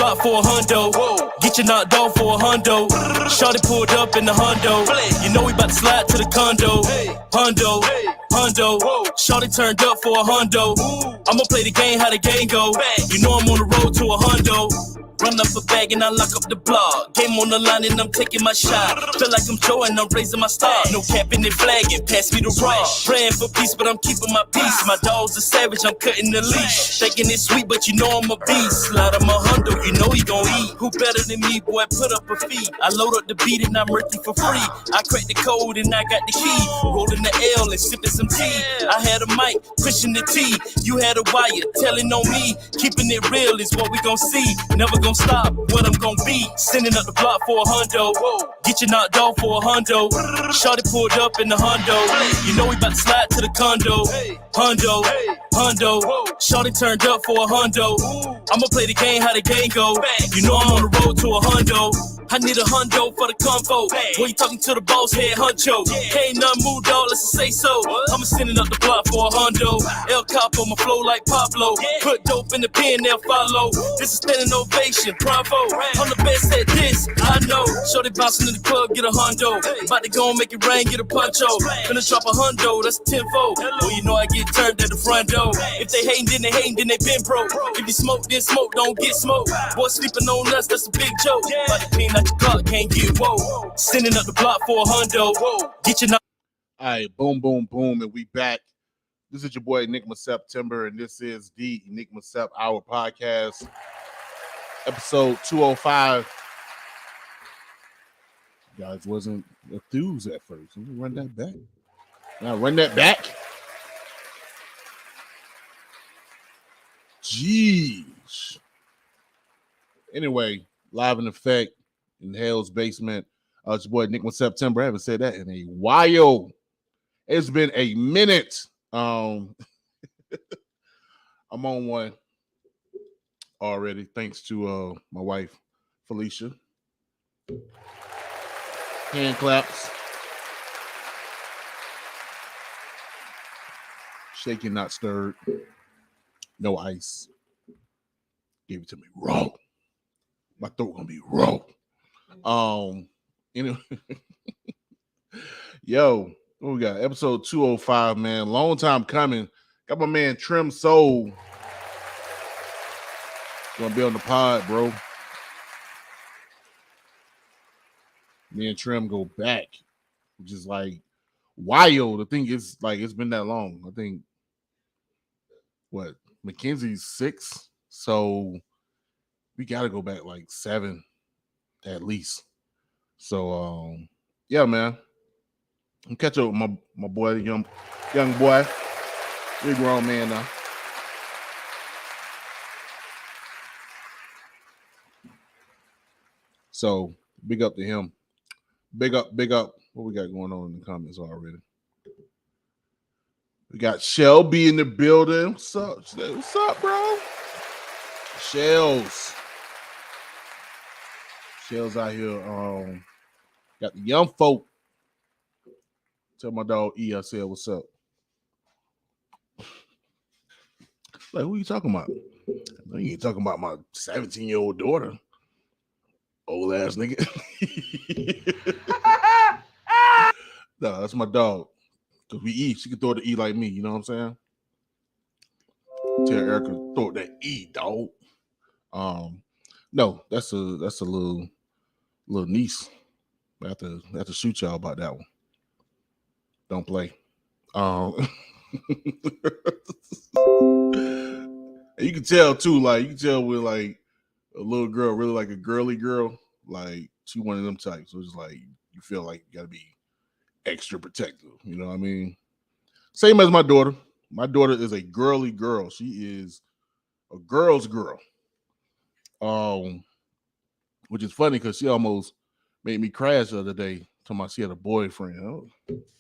block for a hundo. Get you knocked off for a hundo. Shawty pulled up in the hundo. You know we about to slide to the condo. Hundo, hundo. Shawty turned up for a hundo. I'ma play the game how the game go. You know I'm on the road to a hundo. Run up a bag and I lock up the block. Game on the line and I'm taking my shot. Feel like I'm Joe and I'm raising my star. No capping and flagging, pass me the rock. Praying for peace, but I'm keeping my peace. My dog's a savage, I'm cutting the leash. Thinking it's sweet, but you know I'm a beast. Slide on my hundo, you know he gon' eat. Who better than me, boy, put up a feet. I load up the beat and I'm murky for free. I crack the code and I got the key. Rolling the L and sipping some tea. I had a mic, pushing the T. You had a wire, telling on me. Keeping it real is what we gon' see. Never gon' stop what I'm gon' be. Sending up the block for a hundo. Get you knocked off for a hundo. Shawty pulled up in the hundo. You know we about to slide to the condo. Hundo, hundo. Shawty turned up for a hundo. I'ma play the game how the game go. You know I'm on the road to a hundo. I need a hundo for the comfort. When you talking to the boss head huncho. Ain't nothing moved, dog, let's just say so. I'ma sending up the block for a hundo. El Capo, my flow like Pablo. Put dope in the pen, they'll follow. This is standing ovation, bravo. I'm the best at this, I know. Shorty bouncing in the club, get a hundo. About to go and make it rain, get a puncho. Finna drop a hundo, that's a tenfold. Well, you know I get turned at the front door. If they hating, then they been broke. If you smoke, then smoke, don't get smoked. Boy, sleeping on us, that's a big joke. About to clean out your clock, can't get woe. Sending up the block for a hundo. Get your All right, boom, boom, boom, and we back. This is your boy Enigma September, and this is the Enigma Sept Hour podcast, episode 205. You guys wasn't enthused at first. Let me run that back. Now run that back. Jeez. Anyway, live in effect in Hell's basement. It's your boy Enigma September. I haven't said that in a while. It's been a minute. I'm on one already, thanks to my wife, Felicia. Hand claps. Shaken, not stirred. No ice. Gave it to me raw. My throat gonna be raw. Anyway. Yo, what we got? Episode 205, man. Long time coming. Got my man Trem Sol. Gonna be on the pod, bro. Me and Trem go back, which is like wild. I think it's like it's been that long. I think what Mackenzie's 6, so we gotta go back like 7 at least. So yeah, man. I'm catch up with my boy, young boy. Big grown man now. So big up to him. Big up. What we got going on in the comments already? We got Shelby in the building. What's up? What's up, bro? Shells out here. Got the young folk. Tell my dog E I said what's up. Like, who you talking about? You ain't talking about my 17-year-old daughter. Old ass nigga. No, that's my dog. Cause we eat. She can throw the E like me, you know what I'm saying? Tell Erica throw that E, dog. No, that's a little niece. I have to shoot y'all about that one. Don't play. You can tell too, like you can tell with like a little girl, really like a girly girl, like she one of them types. So it's like you feel like you gotta be extra protective, you know what I mean? Same as my daughter. My daughter is a girly girl. She is a girl's girl. Which is funny because she almost made me crash the other day. Talking about she had a boyfriend.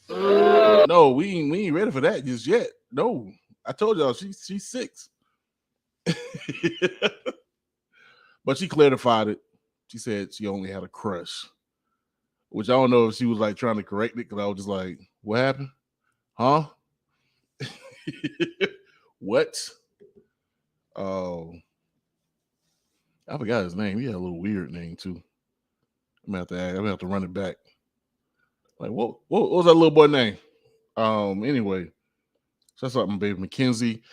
No, we ain't ready for that just yet. No, I told y'all she's 6. But she clarified it. She said she only had a crush, which I don't know if she was like trying to correct it because I was just like, what happened? Huh? What? Oh, I I forgot his name. He had a little weird name too. I'm gonna have to run it back. Like what was that little boy name? Anyway, shouts out my baby Mackenzie.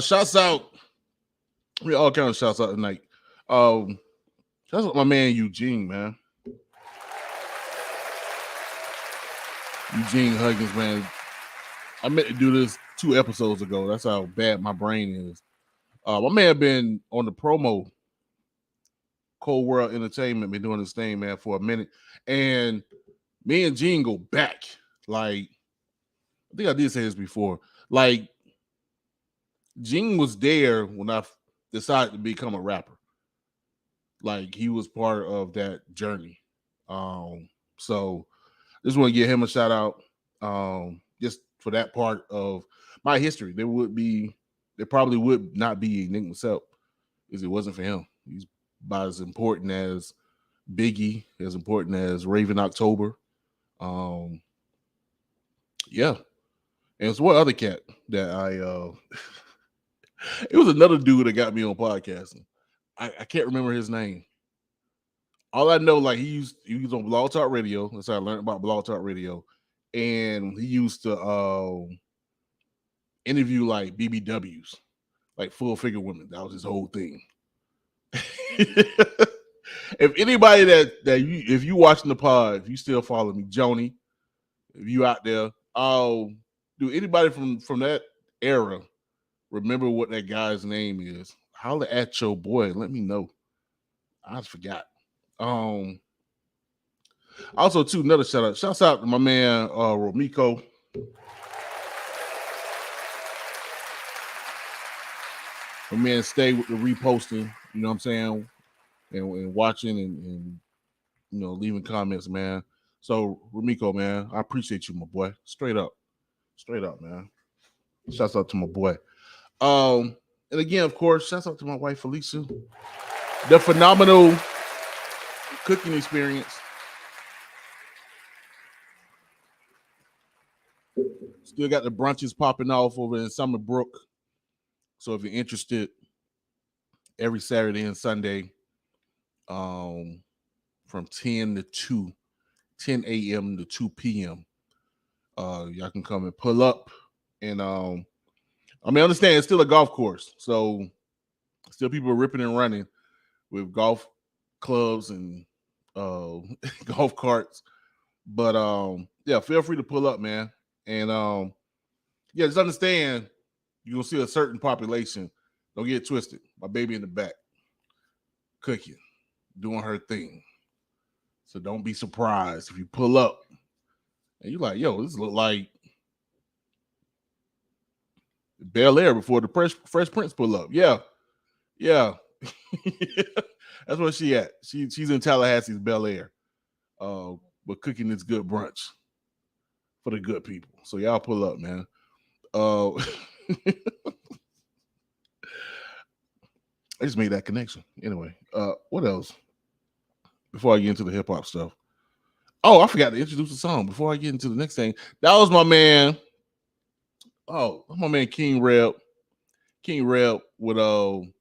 Shouts out. We all kind of shouts out tonight. Shouts out my man Eugene, man. Eugene Huggins, man. I meant to do this 2 episodes ago. That's how bad my brain is. My man been on the promo. Cold World Entertainment been doing this thing, man, for a minute. And me and Gene go back. Like, I think I did say this before. Like, Gene was there when I decided to become a rapper. Like, he was part of that journey. So just want to give him a shout out. Just for that part of my history. There probably would not be Enigma Sept if it wasn't for him. He's about as important as Biggie, as important as Raven October. Yeah. And it's one other cat that it was another dude that got me on podcasting. I can't remember his name. All I know, like he was on Blog Talk Radio. That's how I learned about Blog Talk Radio. And he used to interview like BBWs, like full figure women. That was his whole thing. If anybody if you watching the pod, if you still follow me, Joni, if you out there, do anybody from that era remember what that guy's name is? Holler at your boy. Let me know. I just forgot. Also, too, another shout out. Shouts out to my man Romiko. My man stay with the reposting, you know what I'm saying? And watching and you know, leaving comments, man. So Romiko, man, I appreciate you, my boy. Straight up, man. Shouts out to my boy. And again, of course, shouts out to my wife Felicia. The phenomenal cooking experience. Still got the brunches popping off over in Summerbrook. So if you're interested, every Saturday and Sunday, from 10 a.m. to 2 p.m. Y'all can come and pull up. And I understand it's still a golf course. So still people are ripping and running with golf clubs and golf carts. But yeah, feel free to pull up, man. And yeah, just understand you're gonna see a certain population. Don't get it twisted. My baby in the back, cooking, doing her thing. So don't be surprised if you pull up and you're like, yo, this look like Bel Air before the Fresh Prince pull up. Yeah. That's where she at. She's in Tallahassee's Bel Air. But cooking this good brunch for the good people. So y'all pull up, man. I just made that connection. Anyway, what else? Before I get into the hip hop stuff. Oh, I forgot to introduce the song before I get into the next thing. That was my man. Oh, my man King Reb. King Reb with Hundo.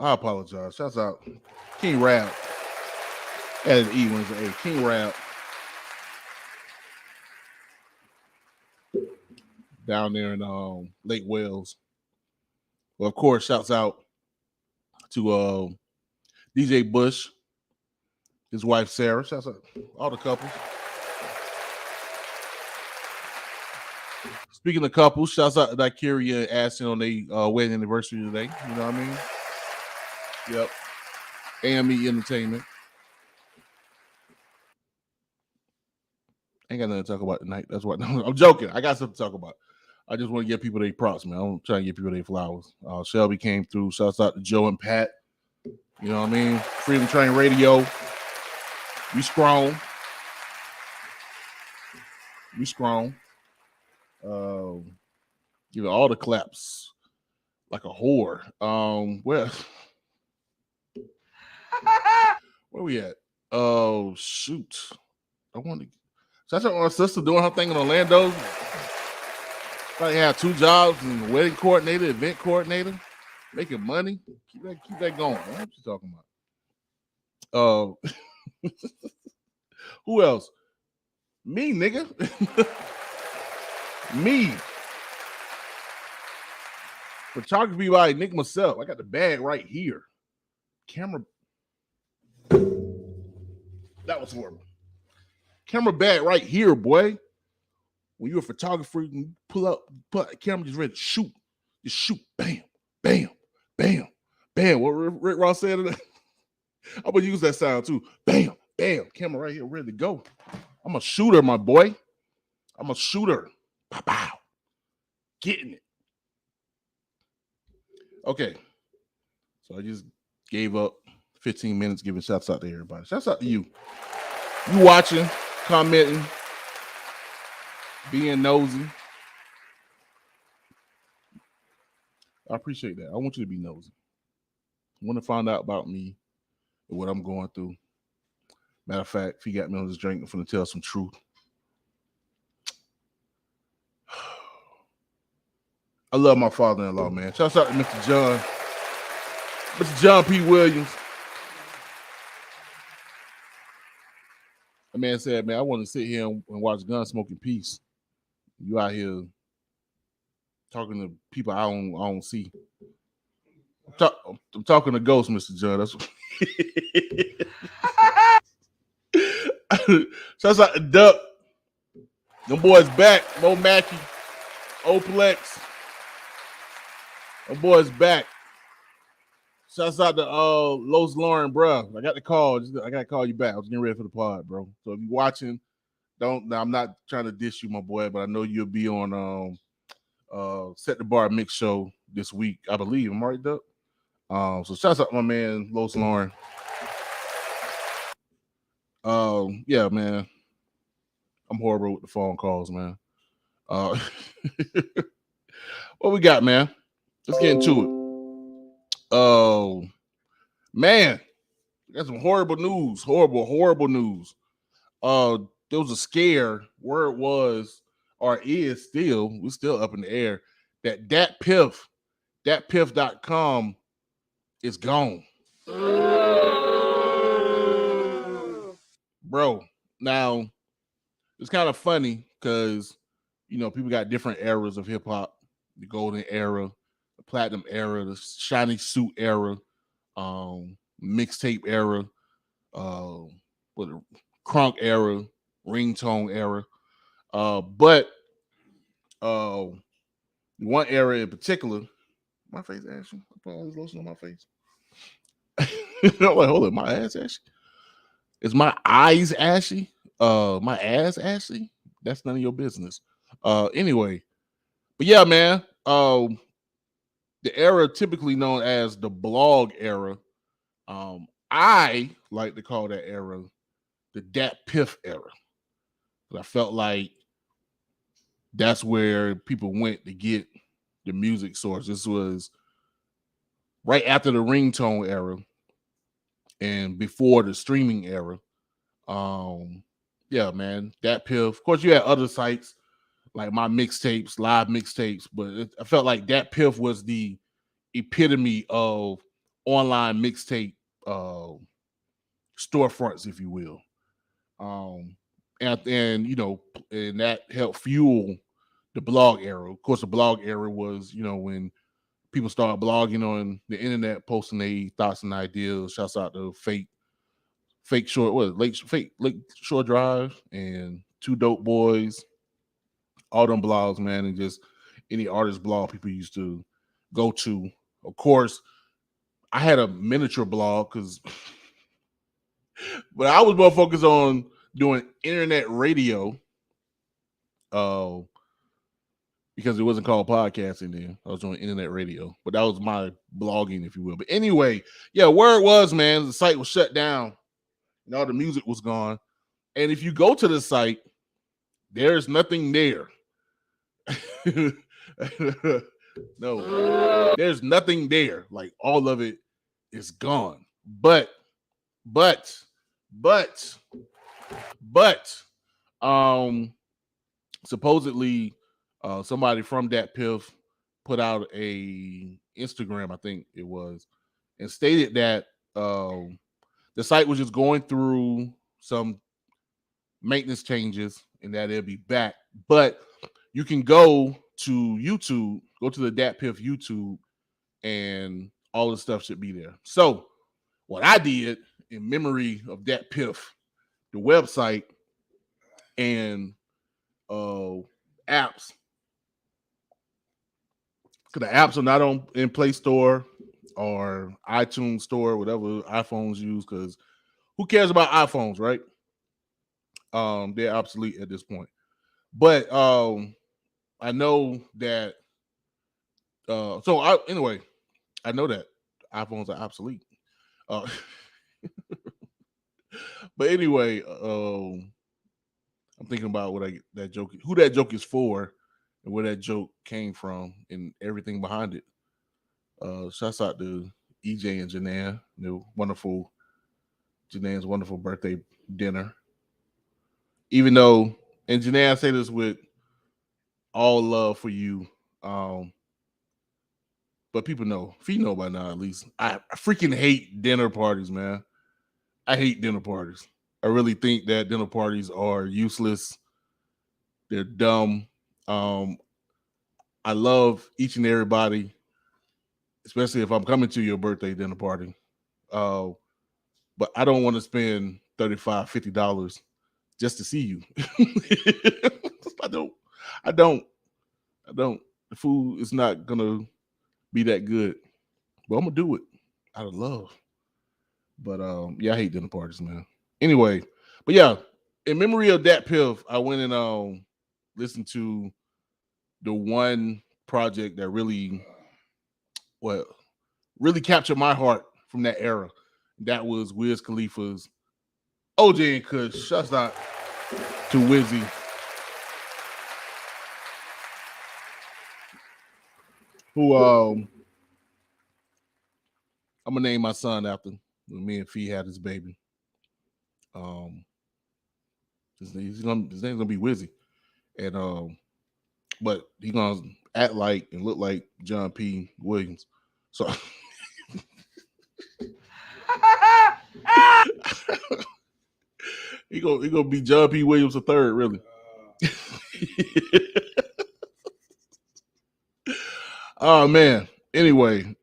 I apologize. Shouts out King Rab. Added an E when it's an A. King Rab. Down there in Lake Wales. Well, of course, shouts out to DJ Bush, his wife Sarah. Shouts out all the couples. Speaking of couples, shouts out to Daikiria and Ashton on their wedding anniversary today. You know what I mean? Yep. AME Entertainment. Ain't got nothing to talk about tonight. That's what I'm joking. I got something to talk about. I just want to give people their props, man. I'm trying to give people their flowers. Shelby came through. Shouts out to Joe and Pat. You know what I mean? Freedom Train Radio. We strong. Give it all the claps like a whore. Where we at? Oh, shoot. I want to. Shout out to my sister doing her thing in Orlando. I had 2 jobs and wedding coordinator, event coordinator. Making money. Keep that going. What you talking about? Who else? Me, nigga. Me. Photography by Enigma Sept. I got the bag right here. Camera. That was horrible. Camera bag right here, boy. When you're a photographer, you can pull a camera, just ready to shoot. Just shoot. Bam, bam, bam, bam. What Rick Ross said. I'm gonna use that sound too. Bam, bam. Camera right here, ready to go. I'm a shooter, my boy. I'm a shooter. Pow, pow. Getting it. Okay. So I just gave up 15 minutes giving shouts out to everybody. Shouts out to you. You watching, commenting, being nosy. I appreciate that. I want you to be nosy. I want to find out about me and what I'm going through. Matter of fact, if you got me on this drink, I'm going to tell some truth. I love my father-in-law, man. Shouts out to Mr. John P. Williams. That man said, man, I want to sit here and watch Gunsmoke in peace. You out here talking to people I don't see. I'm talking to ghosts, Mr. John. That's what shouts out to Duck. Them boys back. Mo Mackey, Oplex. Them boys back. Shouts out to Los Lauren, bro. I got the call. I got to call you back. I was getting ready for the pod, bro. So if you're watching, I'm not trying to diss you, my boy, but I know you'll be on Set the Bar Mix Show this week, I believe. I'm right, Duck. So shouts out to my man, Los Lauren. Yeah, man. I'm horrible with the phone calls, man. What we got, man? Let's get into it. Oh, man. Got some horrible news. Horrible news. There was a scare where it was, or is still, we're still up in the air, that DatPiff.com is gone. Bro, now, it's kind of funny because, people got different eras of hip-hop. The golden era, the platinum era, the shiny suit era, mixtape era, the crunk era, ringtone era. But one era in particular, my face ashy. I put all this lotion on my face. I'm like, hold on, my ass ashy? Is my eyes ashy? My ass ashy? That's none of your business. Anyway, but yeah, man. The era typically known as the blog era. I like to call that era the DatPiff era. I felt like that's where people went to get the music source. This was right after the ringtone era and before the streaming era. Yeah, man, DatPiff. Of course, you had other sites like my mixtapes, live mixtapes, but I felt like DatPiff was the epitome of online mixtape storefronts, if you will. And that helped fuel the blog era. Of course, the blog era was, when people started blogging on the internet, posting their thoughts and ideas. Shouts out to Fake Short, Lake Shore Drive and Two Dope Boys, all them blogs, man, and just any artist blog people used to go to. Of course, I had a miniature blog but I was more focused on doing internet radio. Because it wasn't called podcasting then. I was doing internet radio, but that was my blogging, if you will. But anyway, yeah, where it was, man, the site was shut down and all the music was gone. And if you go to the site, there's nothing there. No, there's nothing there. Like all of it is gone. But supposedly somebody from DatPiff put out a Instagram, I think it was, and stated that the site was just going through some maintenance changes and that it'll be back. But you can go to YouTube, go to the DatPiff YouTube, and all the stuff should be there. So what I did in memory of DatPiff, the website and apps, because the apps are not on in Play Store or iTunes Store, whatever iPhones use, because who cares about iPhones, right? They're obsolete at this point. But I know that anyway, I know that iPhones are obsolete. But anyway, I'm thinking about that joke, who that joke is for, and where that joke came from, and everything behind it. Shouts out to EJ and Janae, Janae's wonderful birthday dinner. Even though, and Janae, I say this with all love for you, but people know, if you know by now at least, I freaking hate dinner parties, man. I hate dinner parties. I really think that dinner parties are useless. They're dumb. I love each and everybody, especially if I'm coming to your birthday dinner party. But I don't want to spend $35, $50 just to see you. I don't. The food is not gonna be that good, but I'm gonna do it out of love. But yeah, I hate dinner parties, man. Anyway, but yeah, in memory of DatPiff, I went and listened to the one project that really captured my heart from that era. That was Wiz Khalifa's OJ and Kush. Shouts out to Wizzy. Who I'm gonna name my son after. Me and Fee had his baby. His name's gonna be Wizzy, and but he gonna act like and look like John P. Williams. So he gonna be John P. Williams the third, really. Oh man. Anyway,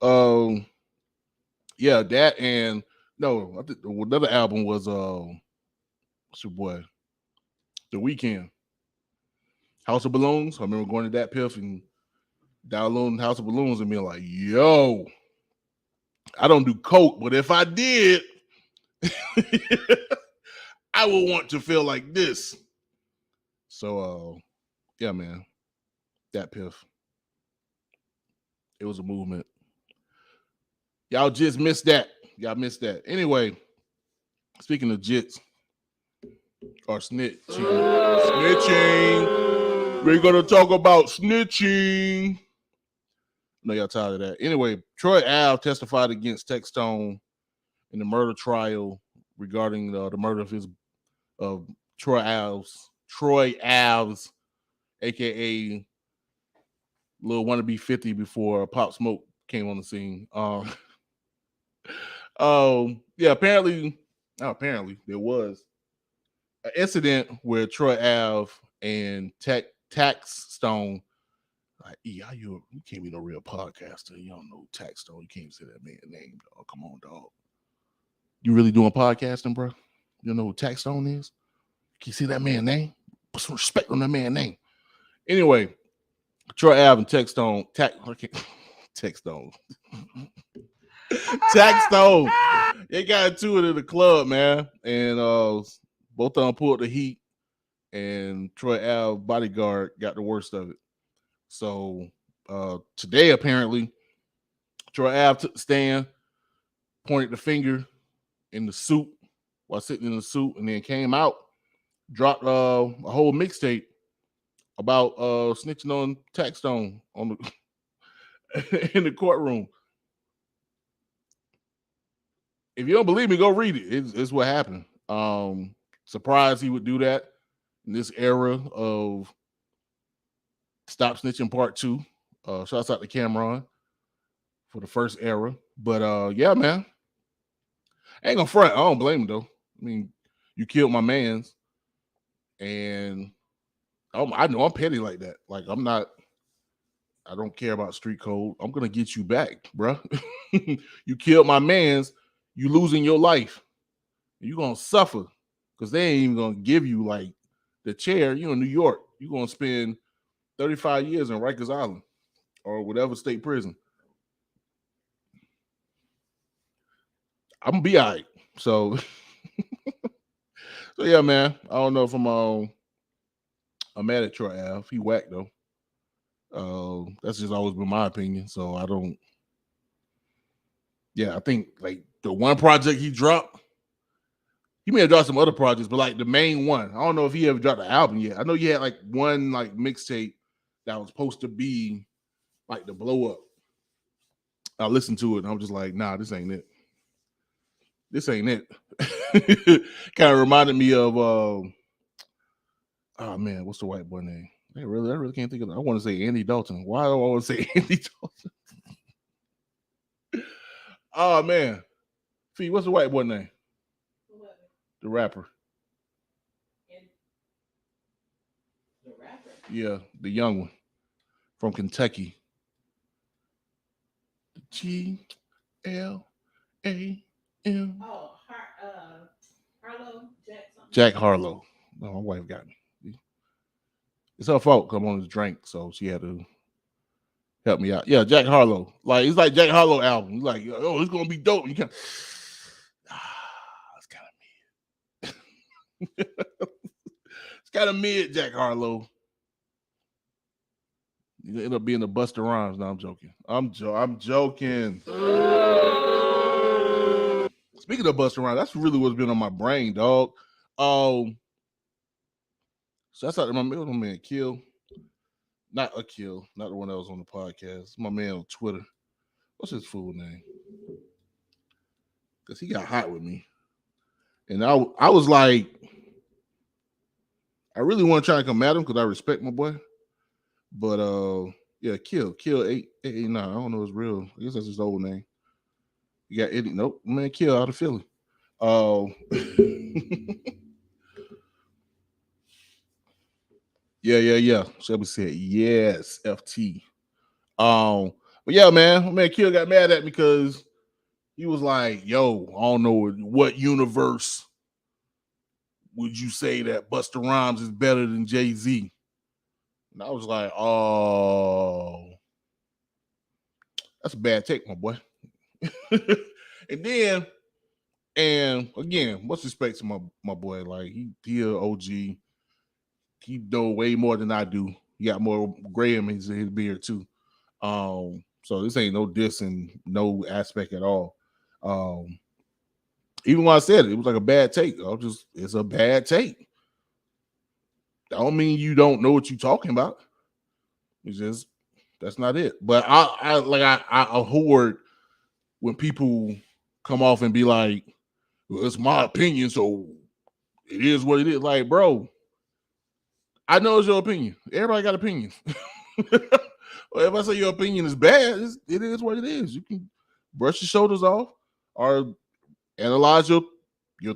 yeah, that and no, I think another album was what's your boy? The Weeknd. House of Balloons. I remember going to DatPiff and downloading House of Balloons and being like, yo, I don't do coke, but if I did, I would want to feel like this. So yeah, man. DatPiff. It was a movement. Y'all just missed that. Y'all missed that. Anyway, speaking of jits or snitching, we're gonna talk about snitching. No, y'all tired of that. Anyway, Troy Ave testified against Taxstone in the murder trial regarding the murder of Troy Ave's, aka Lil Wannabe 50, before Pop Smoke came on the scene. Yeah, apparently there was an incident where Troy Ave and Taxstone, like, how you can't be no real podcaster. You don't know Taxstone. You can't say that man's name, dog. Come on, dog. You really doing podcasting, bro? You know who Taxstone is? Can you see that man's name? Put some respect on that man's name. Anyway, Troy Ave and Taxstone. Taxstone. They got into it in the club, man. And both of them pulled the heat. And Troy Ave bodyguard got the worst of it. So today, apparently, Troy Ave took the stand, pointed the finger in the suit while sitting in the suit, and then came out, dropped a whole mixtape about snitching on Taxstone on the in the courtroom. If you don't believe me, go read it. It's what happened. Surprised he would do that in this era of Stop Snitching Part 2. Shouts out to Cameron for the first era. But yeah, man. I ain't gonna front. I don't blame him though. I mean, you killed my mans, and I know I'm petty like that. Like I'm not. I don't care about street code. I'm gonna get you back, bro. You killed my mans. You losing your life. You gonna suffer because they ain't even gonna give you like the chair. You in New York. You gonna spend 35 years in Rikers Island or whatever state prison. I'm gonna be all right. So, so yeah, man. I don't know if I'm mad at Troy Ave. He whacked though. That's just always been my opinion. So I don't. Yeah, I think like the one project he dropped, he may have dropped some other projects, but like the main one, I don't know if he ever dropped an album yet. I know he had like one like mixtape that was supposed to be like the blow up. I listened to it and I was just like, nah, this ain't it. This ain't it. Kind of reminded me of oh man, what's the white boy name? I really can't think of it. I want to say Andy Dalton. Why do I want to say Andy Dalton? Oh man. Fee, what's the white boy name? What? The rapper. The rapper? Yeah, the young one from Kentucky. GLAM. Oh, Harlow Jack Harlow. Oh, my wife got me. It's her fault because I'm on this drink, so she had to help me out. Yeah, Jack Harlow. Like it's like Jack Harlow album. He's like, oh, it's gonna be dope. You can it's kind of mid. It's kind of mid, Jack Harlow. You end up being the Busta Rhymes. No, I'm joking. I'm joking. Speaking of Busta Rhymes, that's really what's been on my brain, dog. So that's how my man Kill. Not a Kill, not the one that was on the podcast. My man on Twitter. What's his full name? Because he got hot with me. And I was like, I really want to try and come at him because I respect my boy. But yeah, Kill 889. I don't know his real. I guess that's his old name. You got Eddie. Nope, man, Kill out of Philly. Yeah. Shelby said yes, FT. But yeah, man, Kill got mad at me because he was like, "Yo, I don't know what universe would you say that Busta Rhymes is better than Jay-Z?" And I was like, "Oh, that's a bad take, my boy." and again, much respect to my boy. Like he a OG. He know way more than I do. He got more gray in his beard too. So this ain't no diss in no aspect at all. Even when I said it was like a bad take. It's a bad take. I don't mean you don't know what you're talking about. It's just that's not it. But I hoard when people come off and be like, well, it's my opinion, so it is what it is. Like, bro, I know it's your opinion. Everybody got opinions. Well, if I say your opinion is bad, it is what it is. You can brush your shoulders off or analyze your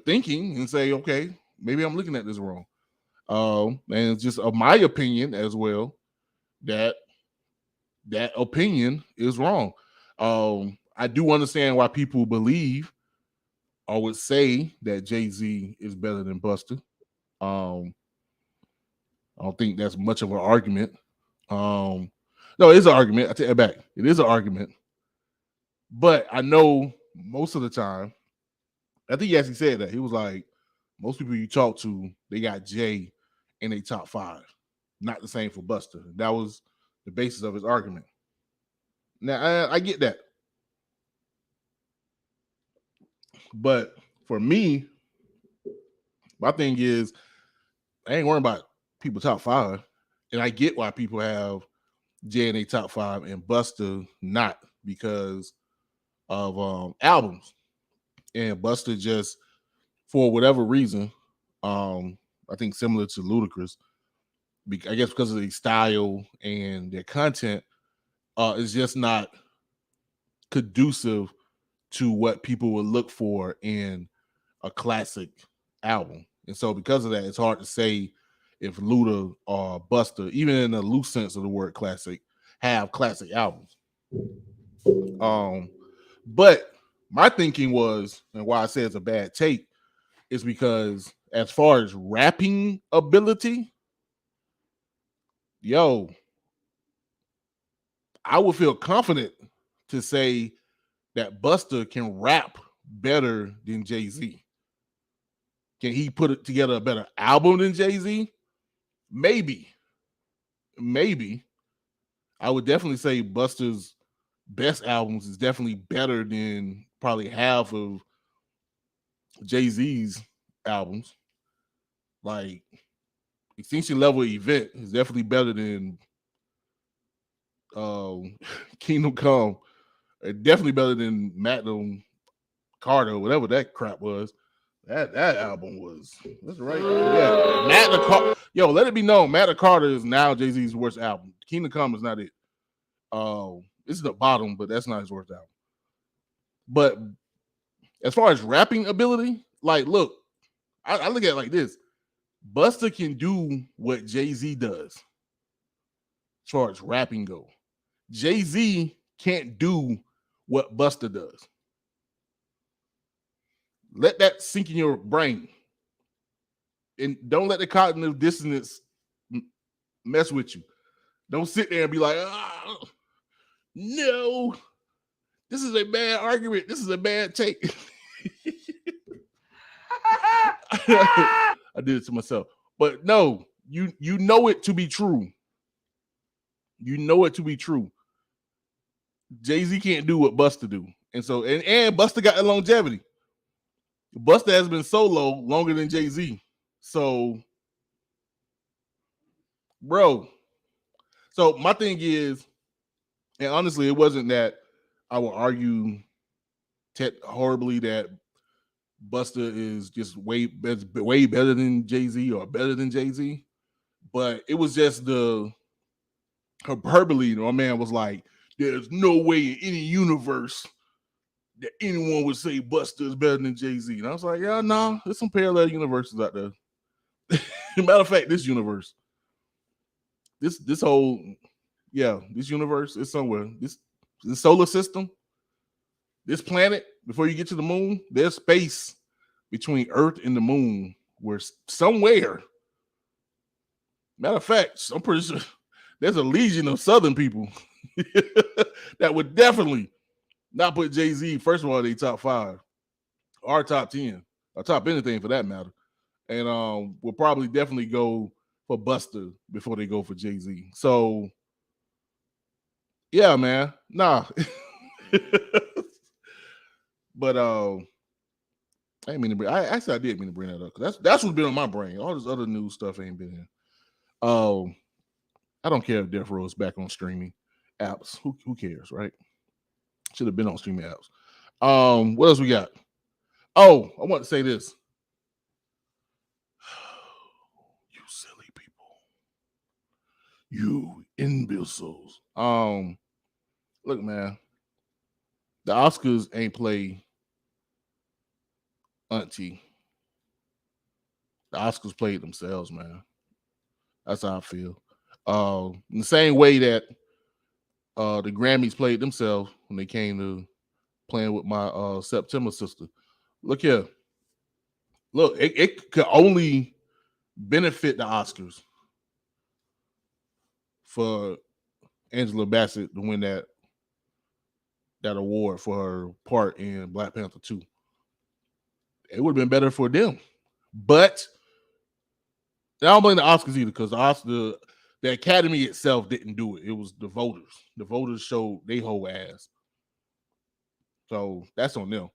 thinking and say, okay, maybe I'm looking at this wrong. And it's just of my opinion as well that opinion is wrong. I do understand why people believe or would say that Jay-Z is better than Busta. I don't think that's much of an argument. No, it is an argument. I take it back. It is an argument. But I know most of the time, I think he actually said that. He was like, most people you talk to, they got Jay in a top 5. Not the same for Busta. That was the basis of his argument. Now, I get that. But for me, my thing is, I ain't worrying about people top 5. And I get why people have Jay in a top 5 and Busta not because of albums. And Busta just, for whatever reason, I think similar to Ludacris, I guess because of their style and their content, is just not conducive to what people would look for in a classic album. And so because of that, it's hard to say if Luda or Busta, even in the loose sense of the word classic, have classic albums. But my thinking was, and why I say it's a bad take, is because as far as rapping ability, I would feel confident to say that Busta can rap better than Jay-Z. Can he put it together a better album than Jay-Z? Maybe. I would definitely say Busta's best albums is definitely better than probably half of Jay-Z's albums. Like Extinction Level Event is definitely better than Kingdom Come. Definitely better than Magnum Carter, whatever that crap was. That album was that's right. Yeah, Magna Carta. Yo, let it be known, Magna Carta is now Jay-Z's worst album. Kingdom Come is not it. This is the bottom, but that's not his worst album. But as far as rapping ability, like, look, I look at it like this: Busta can do what Jay-Z does, as far as rapping go. Jay-Z can't do what Busta does. Let that sink in your brain. And don't let the cognitive dissonance mess with you. Don't sit there and be like, oh, no, this is a bad argument. This is a bad take. I did it to myself. But no, you know it to be true. You know it to be true. Jay-Z can't do what Busta do. And so, and Busta got the longevity. Busta has been solo longer than Jay-Z. So, bro. So my thing is, and honestly, it wasn't that I would argue horribly that Busta is just way better than Jay-Z or better than Jay-Z. But it was just the hyperbole. My man was like, there's no way in any universe that anyone would say Busta is better than Jay-Z. And I was like, yeah, nah, there's some parallel universes out there. Matter of fact, this universe, this whole, this universe is somewhere. This solar system, this planet, before you get to the moon, there's space between Earth and the moon where somewhere, matter of fact, I'm pretty sure there's a legion of Southern people that would definitely not put Jay-Z, first of all, they top 5 or top 10 or top anything for that matter. And will probably definitely go for Busta before they go for Jay-Z. So, yeah, man. Nah. But I didn't mean to bring. I did mean to bring that up because that's what's been on my brain. All this other news stuff ain't been in. I don't care if Death Row is back on streaming apps. Who cares, right? Should have been on streaming apps. What else we got? Oh, I want to say this. You silly people. You imbeciles. Look, man. The Oscars ain't play auntie. The Oscars played themselves, man. That's how I feel. In the same way that the Grammys played themselves when they came to playing with my September sister. Look here. Look, it could only benefit the Oscars for Angela Bassett to win that award for her part in Black Panther 2. It would have been better for them. But I don't blame the Oscars either because the Academy itself didn't do it. It was the voters. The voters showed they whole ass. So that's on them.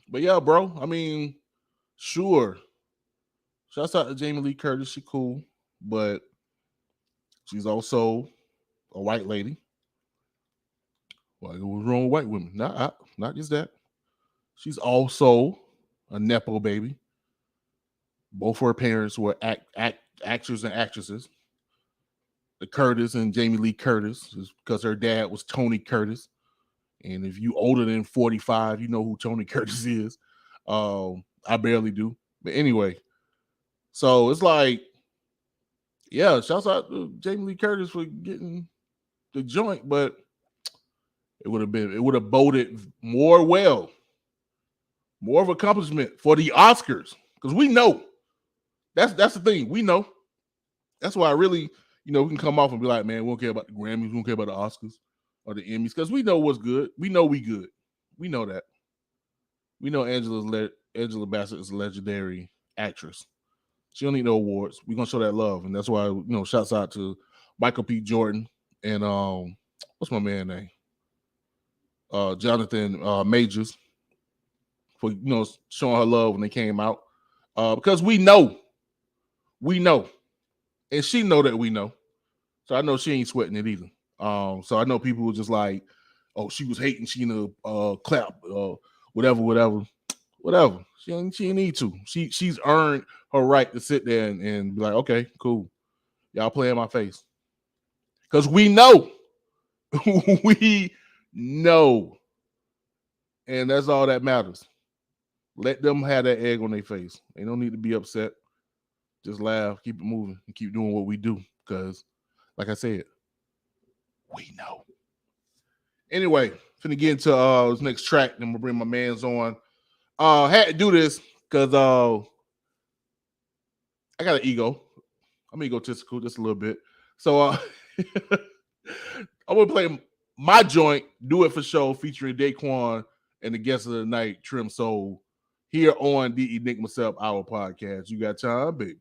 But yeah, bro. I mean, sure. Shouts out to Jamie Lee Curtis. She cool, but she's also a white lady. Well, it was wrong with white women. Not just that. She's also a Nepo baby. Both her parents were actors and actresses. the Curtis and Jamie Lee Curtis is because her dad was Tony Curtis. And if you older than 45, you know who Tony Curtis is. I barely do. But anyway, so it's like, yeah, shouts out to Jamie Lee Curtis for getting the joint, but it would have boded more of accomplishment for the Oscars. Because we know. That's the thing. We know. That's why I really, we can come off and be like, man, we don't care about the Grammys, we don't care about the Oscars or the Emmys, because we know what's good. We know we good. We know that. We know Angela Bassett is a legendary actress. She don't need no awards. We're gonna show that love, and that's why shouts out to Michael P. Jordan and what's my man name? Jonathan Majors for showing her love when they came out. Because we know, and she know that we know. So I know she ain't sweating it either. So I know people were just like, oh, she was hating, she clap, whatever. She ain't need to. She's earned her right to sit there and be like, okay, cool. Y'all play in my face. Because we know. We know. And that's all that matters. Let them have that egg on their face. They don't need to be upset. Just laugh, keep it moving, and keep doing what we do. Because, like I said, we know. Anyway, finna get into this next track. Then we'll bring my mans on. Had to do this because I got an ego. I'm egotistical just a little bit. So I'm gonna play my joint, Do It For Show, featuring Daquan and the guest of the night, Trem Sol, here on the Enigma Sept Hour podcast. You got time, baby?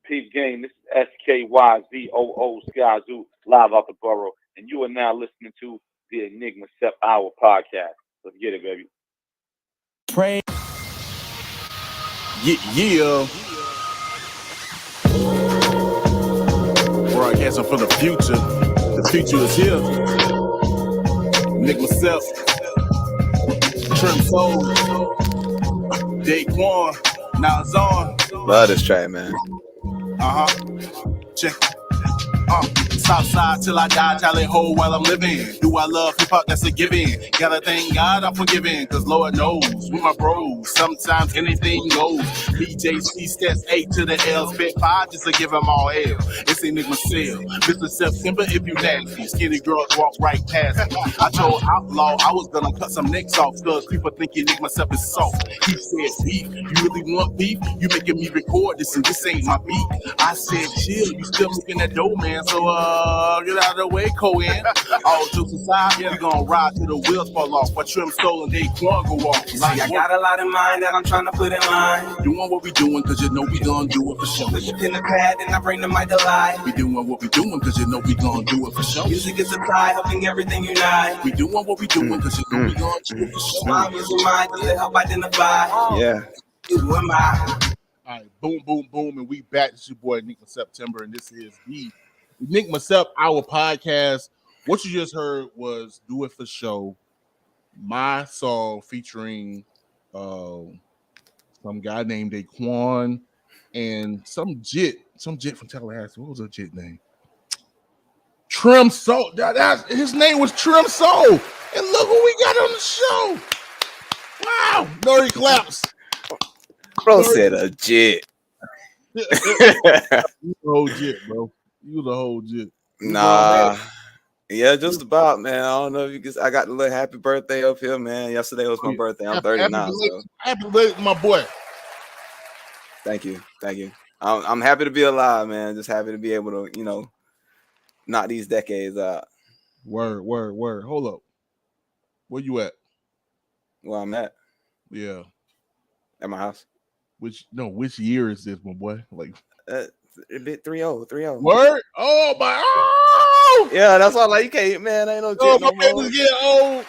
Peep game, this is SKYZOO Skyzoo, live out the borough, and you are now listening to the Enigma Sept Hour podcast. Let's get it, baby. Pray. Yeah. Broadcasting for the future. The future is here. Enigma Sept, Trem Sol, Daquan, now it's on. Love this track, man. Check. Southside till I die, tally ho while I'm living. Do I love hip hop? That's a given. Gotta thank God I'm forgiven, cause Lord knows we my bros. Sometimes anything goes. BJC stats 8 to the L, spit 5 just to give them all L. It's Enigma Sept, Mr. September if you nasty. Skinny girls walk right past me. I told Outlaw I was gonna cut some necks off, cause people think Enigma Sept is soft. He said, beef, you really want beef? You making me record this and this ain't my beat. I said, chill, you still making that dough, man, so get out of the way, Cohen. All jokes aside, we gonna ride till the wheels fall off. But Trem Sol and Daquan go off. Like, I got a lot in mind that I'm trying to put in line. Doing what we doing, cause you know we gonna do it for sure. Put it in the pad and I bring the mic to life. We doing what we doing, cause you know we gonna do it for sure. Music is supply, helping everything unite. We doing what we doing, cause you know we gonna do it for sure. My music mind does it help identify. Yeah. Who am I? All right, boom, boom, boom, and we back. This is your boy Enigma September, and this is the Enigma Sept Hour podcast. What you just heard was Do It For Show, my song featuring some guy named Daquan and some jit from Tallahassee. What was that jit name? Trem Sol. His name was Trem Sol. And look what we got on the show. Wow. Dirty claps. Bro said a jit. You the whole jit, bro. You the whole jit. Nah. Yeah, just about, man. I don't know if you can. I got the little happy birthday up here, man. Yesterday was my birthday. I'm 30 now. So. Happy birthday, my boy. Thank you. I'm happy to be alive, man. Just happy to be able to, knock these decades out. Word. Hold up. Where you at? Where I'm at? Yeah. At my house. Which year is this, my boy? Like 3-0. Word? Oh my! Oh! Yeah, that's all. Like you can't, man. Ain't no. Oh, my baby's getting old.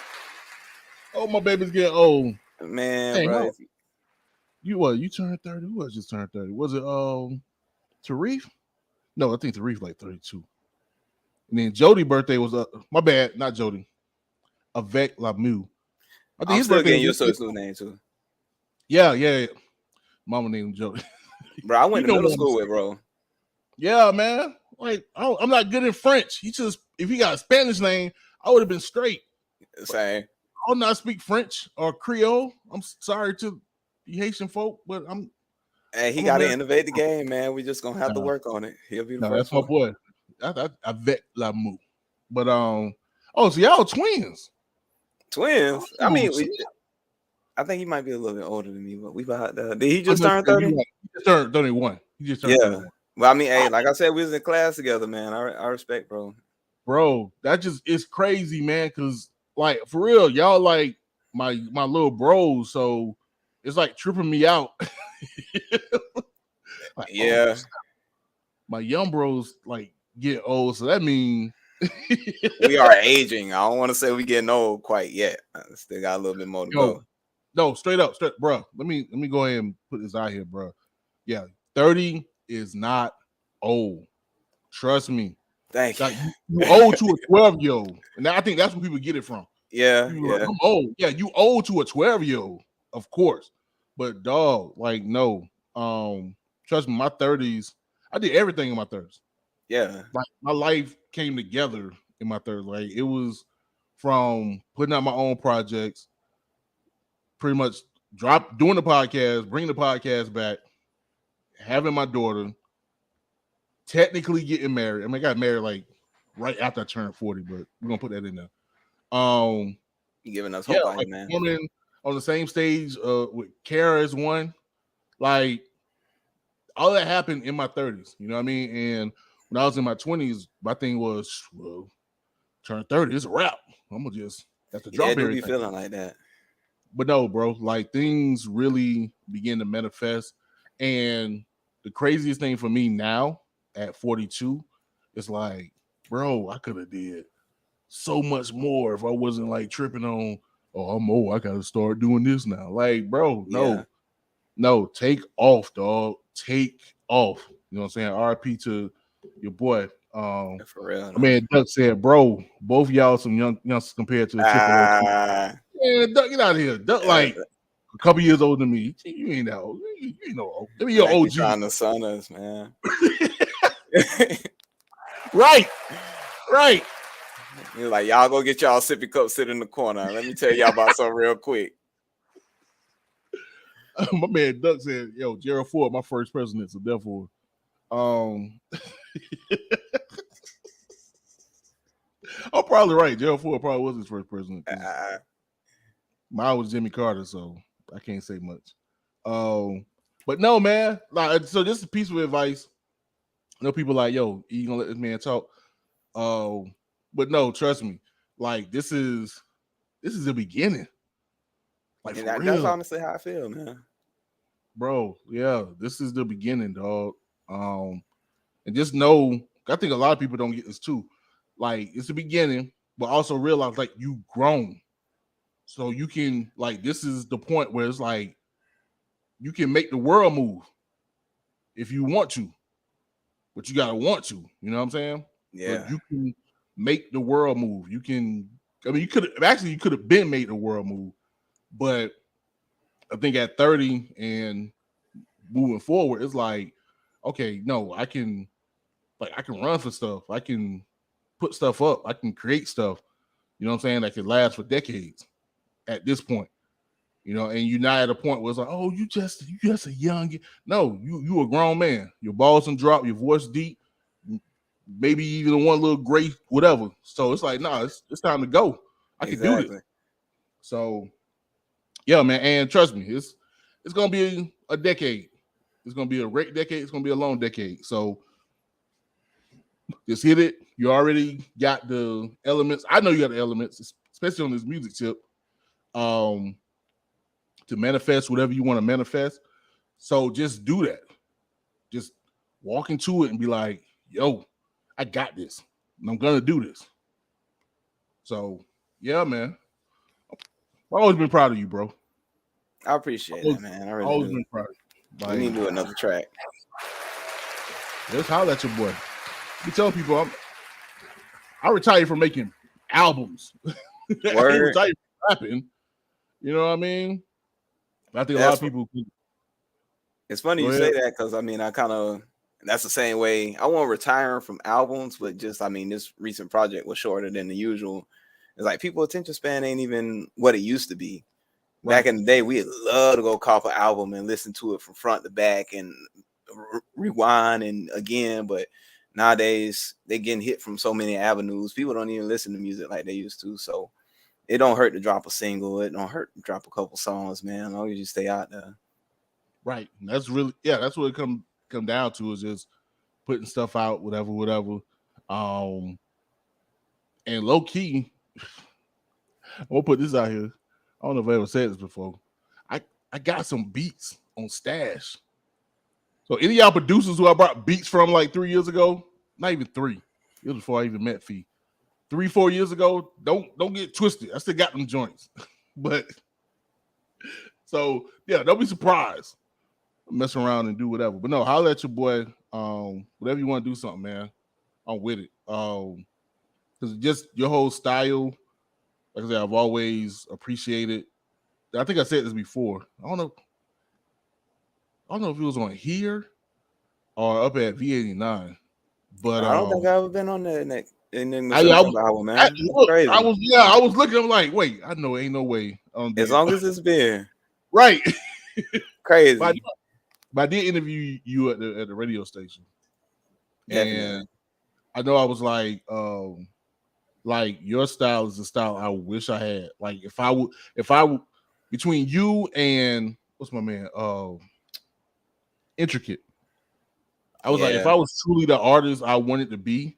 Oh, my baby's getting old. Man, hey, bro. You turned 30? Who else just turned 30? Was it Tarif? No, I think Tarif like 32. And then Jody's birthday was my bad, not Jody. Avec Lamu. I think his birthday getting used to his new name too. Yeah. Mama named him Jody. Bro, I went to middle school with, bro. Yeah, man. Like I'm not good in French. He just if he got a Spanish name, I would have been straight. Same. I do not speak French or Creole. I'm sorry to the Haitian folk, but Hey, he I'm got to American. innovate the game, man. We just gonna have to work on it. He'll be the No, first that's my one. boy. Avec l'amour. But oh, so y'all twins. Twins. Oh, I mean, shit. I think he might be a little bit older than me, but we about did he I just turn 30? He just turned 31. He just turned Yeah. 31. Well, I mean, hey, like I said, we was in class together, man. I respect, bro. Bro, that just it's crazy, man. Cause like for real, y'all like my little bros, so it's like tripping me out. Like, Yeah. my young bros like get old, so that means We are aging. I don't want to say we getting old quite yet. I still got a little bit more to go. No, straight up, bro. Let me go ahead and put this out here, bro. Yeah, 30 is not old. Trust me. Thank you. Like you old to a 12-year-old, and I think that's where people get it from. Yeah, Like, I'm old. Yeah, you old to a 12-year-old, of course. But dog, like no. Trust me, my 30s, I did everything in my 30s. Yeah. Like my life came together in my 30s. Like it was from putting out my own projects, pretty much doing the podcast, bringing the podcast back, having my daughter, technically getting married. I mean, I got married like right after I turned 40, but we're gonna put that in there. You giving us hope out here, man. Coming on the same stage with Kara as one, like all that happened in my 30s. You know what I mean? And when I was in my 20s, my thing was, well, turn 30, it's a wrap. I'm gonna just have to drop everything. Be feeling like that. But no, bro, like things really begin to manifest. And the craziest thing for me now at 42 is like, bro, I could have did so much more if I wasn't like tripping on, oh, I'm old, I gotta start doing this now. Like, bro, no, take off, dog. Take off. You know what I'm saying? RP to your boy. For real. I mean, Duck said, bro, both y'all some youngsters compared to the triple. Man, Duck, get out of here. Duck, like a couple years older than me. You ain't that old. You know, let me your OG. Trying to son us, man. Right. You're like, y'all go get y'all sippy cup, sit in the corner. Let me tell y'all about something real quick. My man Duck said, yo, Gerald Ford, my first president, so therefore, I'm probably right. Gerald Ford probably was his first president. Mine was Jimmy Carter, so I can't say much. But no, man. Like, so this is a piece of advice. I know people like, yo, you gonna let this man talk? But no, trust me. Like, this is the beginning. Like, for real. That's honestly how I feel, man. Bro, yeah, this is the beginning, dog. And just know, I think a lot of people don't get this too. Like, it's the beginning, but also realize like you grown. So you can, like, this is the point where it's like you can make the world move if you want to, but you gotta want to. You know what I'm saying? Yeah. But you can make the world move. You can. I mean, you could have been made the world move, but I think at 30 and moving forward, it's like, okay, no, I can run for stuff. I can put stuff up. I can create stuff. You know what I'm saying? That could last for decades. At this point, you know, and you're not at a point where it's like, oh, you just a young. No, you a grown man. Your balls and drop, your voice deep, maybe even one little gray, whatever. So it's like, nah, it's time to go. I can do it. So, yeah, man, and trust me, it's gonna be a decade. It's gonna be a great decade. It's gonna be a long decade. So just hit it. You already got the elements. I know you got the elements, especially on this music tip. To manifest whatever you want to manifest. So just do that. Just walk into it and be like, yo, I got this. And I'm gonna do this. So yeah, man. I've always been proud of you, bro. I appreciate it, man. I really always do. Been proud of you. Like, we need to do another track. Let's holler at your boy. You tell people I retired from making albums. I retired from rapping. You know what I mean? I think a lot of people. It's funny you say that because I mean, I kind of that's the same way. I won't retire from albums, but just I mean, this recent project was shorter than the usual. It's like people's attention span ain't even what it used to be. Back in the day, we'd love to go cop an album and listen to it from front to back and rewind and again. But nowadays, they're getting hit from so many avenues. People don't even listen to music like they used to. So it don't hurt to drop a single. It don't hurt to drop a couple songs, man. As long as you stay out there. Right. That's really, that's what it come down to, is just putting stuff out, whatever. And low key, I'm gonna put this out here. I don't know if I ever said this before. I got some beats on stash. So any of y'all producers who I brought beats from like 3 years ago, not even 3. It was before I even met Fee. 3-4 years ago, don't get twisted. I still got them joints. But so yeah, don't be surprised. Mess around and do whatever. But no, holler at your boy. Whatever you want to do something, man. I'm with it. Because just your whole style, like I said, I've always appreciated. I think I said this before. I don't know if it was on here or up at V89. But I don't think I've ever been on that Enigma album, man. I was looking. I'm like, wait, I know ain't no way. As long as it's been right, crazy. But I did interview you at the radio station, and I know I was like your style is the style I wish I had. Like if I would between you and what's my man, Intricate. I was like, if I was truly the artist I wanted to be,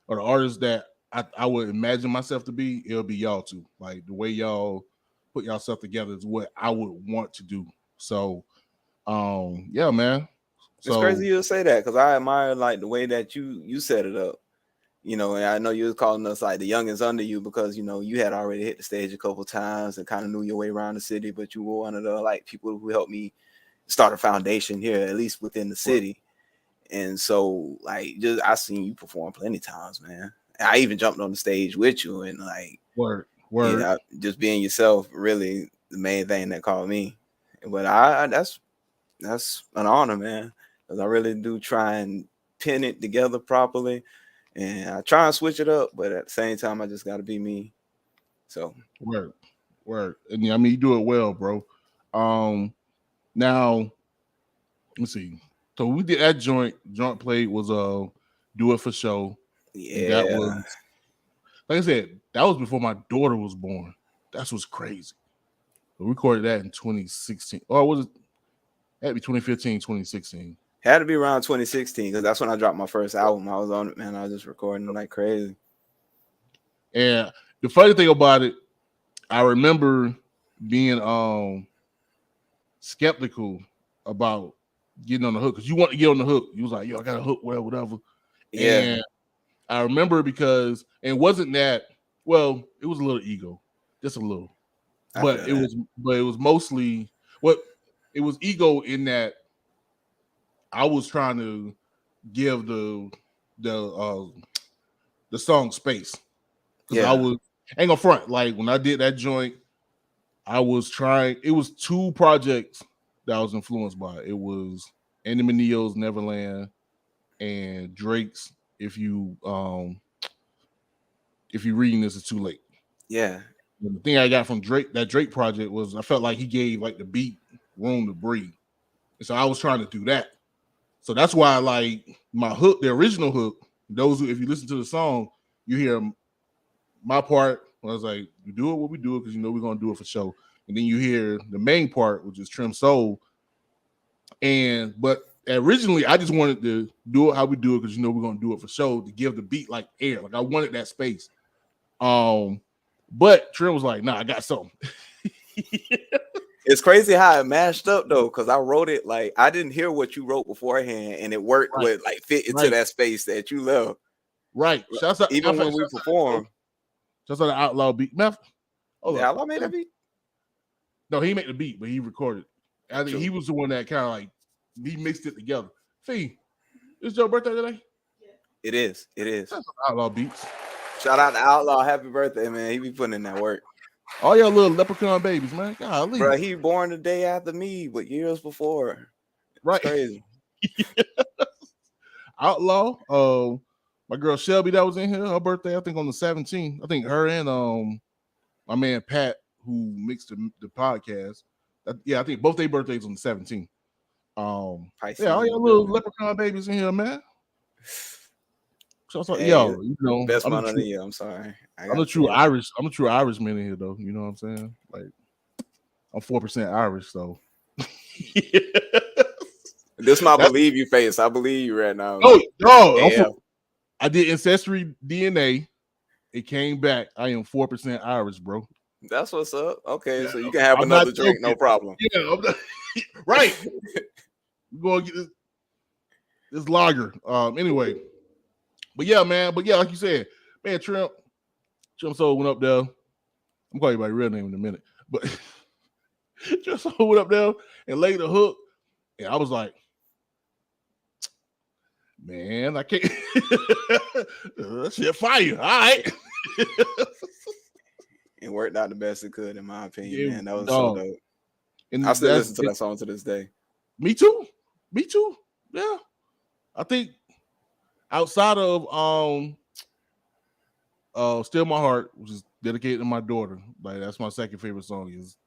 or the artist that I would imagine myself to be, it'll be y'all two. Like the way y'all put yourself together is what I would want to do. So, yeah, man. It's crazy you say that because I admire like the way that you set it up. You know, and I know you was calling us like the youngins under you because, you know, you had already hit the stage a couple times and kind of knew your way around the city, but you were one of the like people who helped me start a foundation here, at least within the city. And so like just I seen you perform plenty times, man. I even jumped on the stage with you and like word. You know, just being yourself really the main thing that called me. But I that's an honor, man. Because I really do try and pin it together properly. And I try and switch it up, but at the same time, I just got to be me. So word. And I mean, you do it well, bro. Now, let's see. So we did that joint played was Do It For Show. Yeah. That was, like I said, that was before my daughter was born. That's what's crazy. We recorded that in 2016. Or was it? Had to be 2015, 2016. Had to be around 2016 because that's when I dropped my first album. I was on it, man. I was just recording like crazy. And the funny thing about it, I remember being skeptical about getting on the hook because you want to get on the hook. You was like, yo, I got a hook, whatever. Yeah. And I remember because it wasn't that, well, it was a little ego, just a little. But it was mostly it was ego in that I was trying to give the song space. Because I was ain't gonna front. Like when I did that joint, I was trying. It was 2 projects that I was influenced by. It was Andy Neil's Neverland and Drake's If You Reading This Is Too Late. Yeah. And the thing I got from that Drake project was I felt like he gave like the beat room to breathe. And so I was trying to do that. So that's why, like, my hook, the original hook, those who, if you listen to the song, you hear my part. I was like, we do it what we do it because you know we're gonna do it for show. And then you hear the main part, which is Trem Sol. But originally, I just wanted to do it how we do it because you know we're gonna do it for show to give the beat like air. Like I wanted that space. But Trem was like, nah, I got something. It's crazy how it mashed up though, because I wrote it like I didn't hear what you wrote beforehand, and it worked with like fit into that space that you love. Right. Even when we perform. Just on the Outlaw beat. Outlaw made that beat? No, he made the beat, but he recorded. I think he was the one that kind of like he mixed it together. Fee, it's your birthday today? It is. That's Outlaw beats. Shout out to Outlaw. Happy birthday, man. He be putting in that work. All y'all little leprechaun babies, man. Golly. Bro, he born the day after me, but years before. Right. Crazy. Outlaw. My girl Shelby that was in here. Her birthday, I think, on the 17th. I think her and my man Pat, who mixed the podcast. I think both their birthdays on the 17th. Pisces All in y'all the little building. leprechaun babies in here, man. So Hey, yo, you know, best I'm month the of the true, year. I'm sorry. I'm the true Irish. I'm a true Irishman in here, though. You know what I'm saying? Like, I'm 4% Irish, so. This my believe you face. I believe you right now. Oh, no, Yeah. I did ancestry DNA. It came back. I am 4% Irish, bro. That's what's up. Okay, Yeah, so you can have I'm another not drink, no joking. problem. Yeah, I'm not, right. We're gonna get this lager. Anyway, but yeah, like you said, man, Trem Sol went up there. I'm calling you by your real name in a minute, but Trem Sol went up there and laid the hook, and I was like, man, I can't. That shit fire. All right. It worked out the best it could, in my opinion, Yeah, man. That was dog. so dope. And I still listen to that song to this day. Me too. Yeah. I think outside of Still My Heart, which is dedicated to my daughter, like that's my second favorite song, is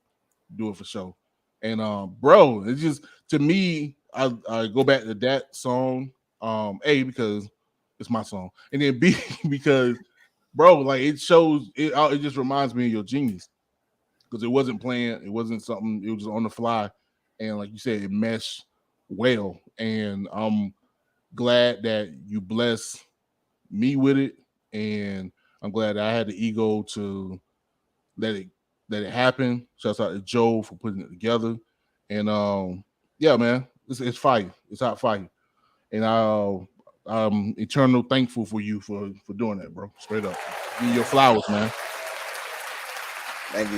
Do It For Show. And bro, it's just, to me, I go back to that song, A, because it's my song, and then B, because bro, like it shows it just reminds me of your genius, because it wasn't planned, it wasn't something, it was just on the fly, and like you said, it meshed well, and I'm glad that you blessed me with it, and I'm glad that I had the ego to let it happen. Shouts out to Joe for putting it together, and yeah, man, it's fire. It's hot fire, and I'm eternal thankful for you for doing that, bro. Straight up, give you your flowers, man. Thank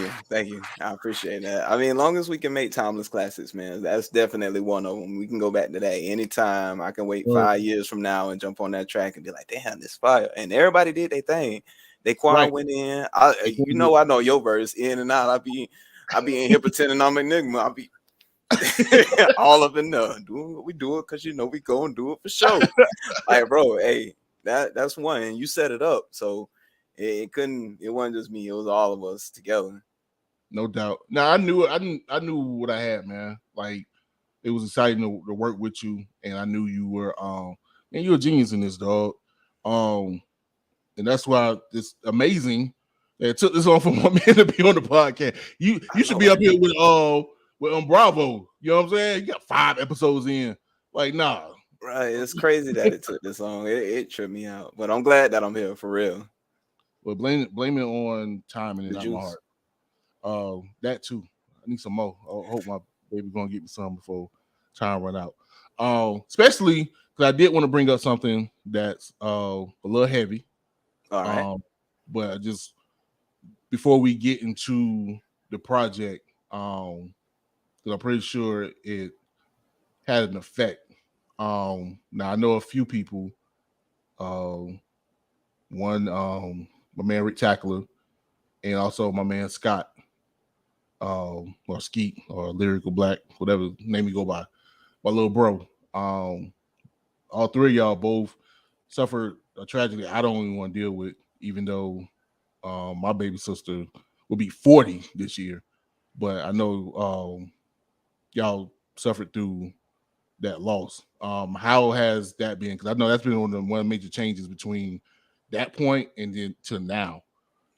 you. I appreciate that. I mean, long as we can make timeless classics, man, that's definitely one of them. We can go back to that anytime. I can wait 5 years from now and jump on that track and be like, damn, this fire. And everybody did their thing. They Right. went in. I know your verse in and out. I be in here pretending I'm Enigma. I'll be all up in there doing what we do it because we go and do it for sure. Like, bro, hey, that's one. And you set it up, so it wasn't just me, it was all of us together. No doubt. Now I knew what I had, man. Like, it was exciting to work with you, and I knew you were and you're a genius in this, dog. And that's why it's amazing that it took this on for my man to be on the podcast. You should be up here with Bravo. You know what I'm saying? You got 5 episodes in. Like, nah. Right. It's crazy that it took this long. It tripped me out. But I'm glad that I'm here for real. Well, blame it on timing and The not juice. my heart. That too. I need some more. I hope my baby gonna get me some before time run out. Especially because I did want to bring up something that's a little heavy. All right. But just before we get into the project, because I'm pretty sure it had an effect. Now I know a few people. One, my man Rick Tackler, and also my man Scott, or Skeet, or Lyrical Black, whatever name you go by, my little bro. All 3 of y'all both suffered a tragedy I don't even want to deal with, even though my baby sister will be 40 this year. But I know y'all suffered through that loss. How has that been? Because I know that's been one of the major changes between that point and then to now.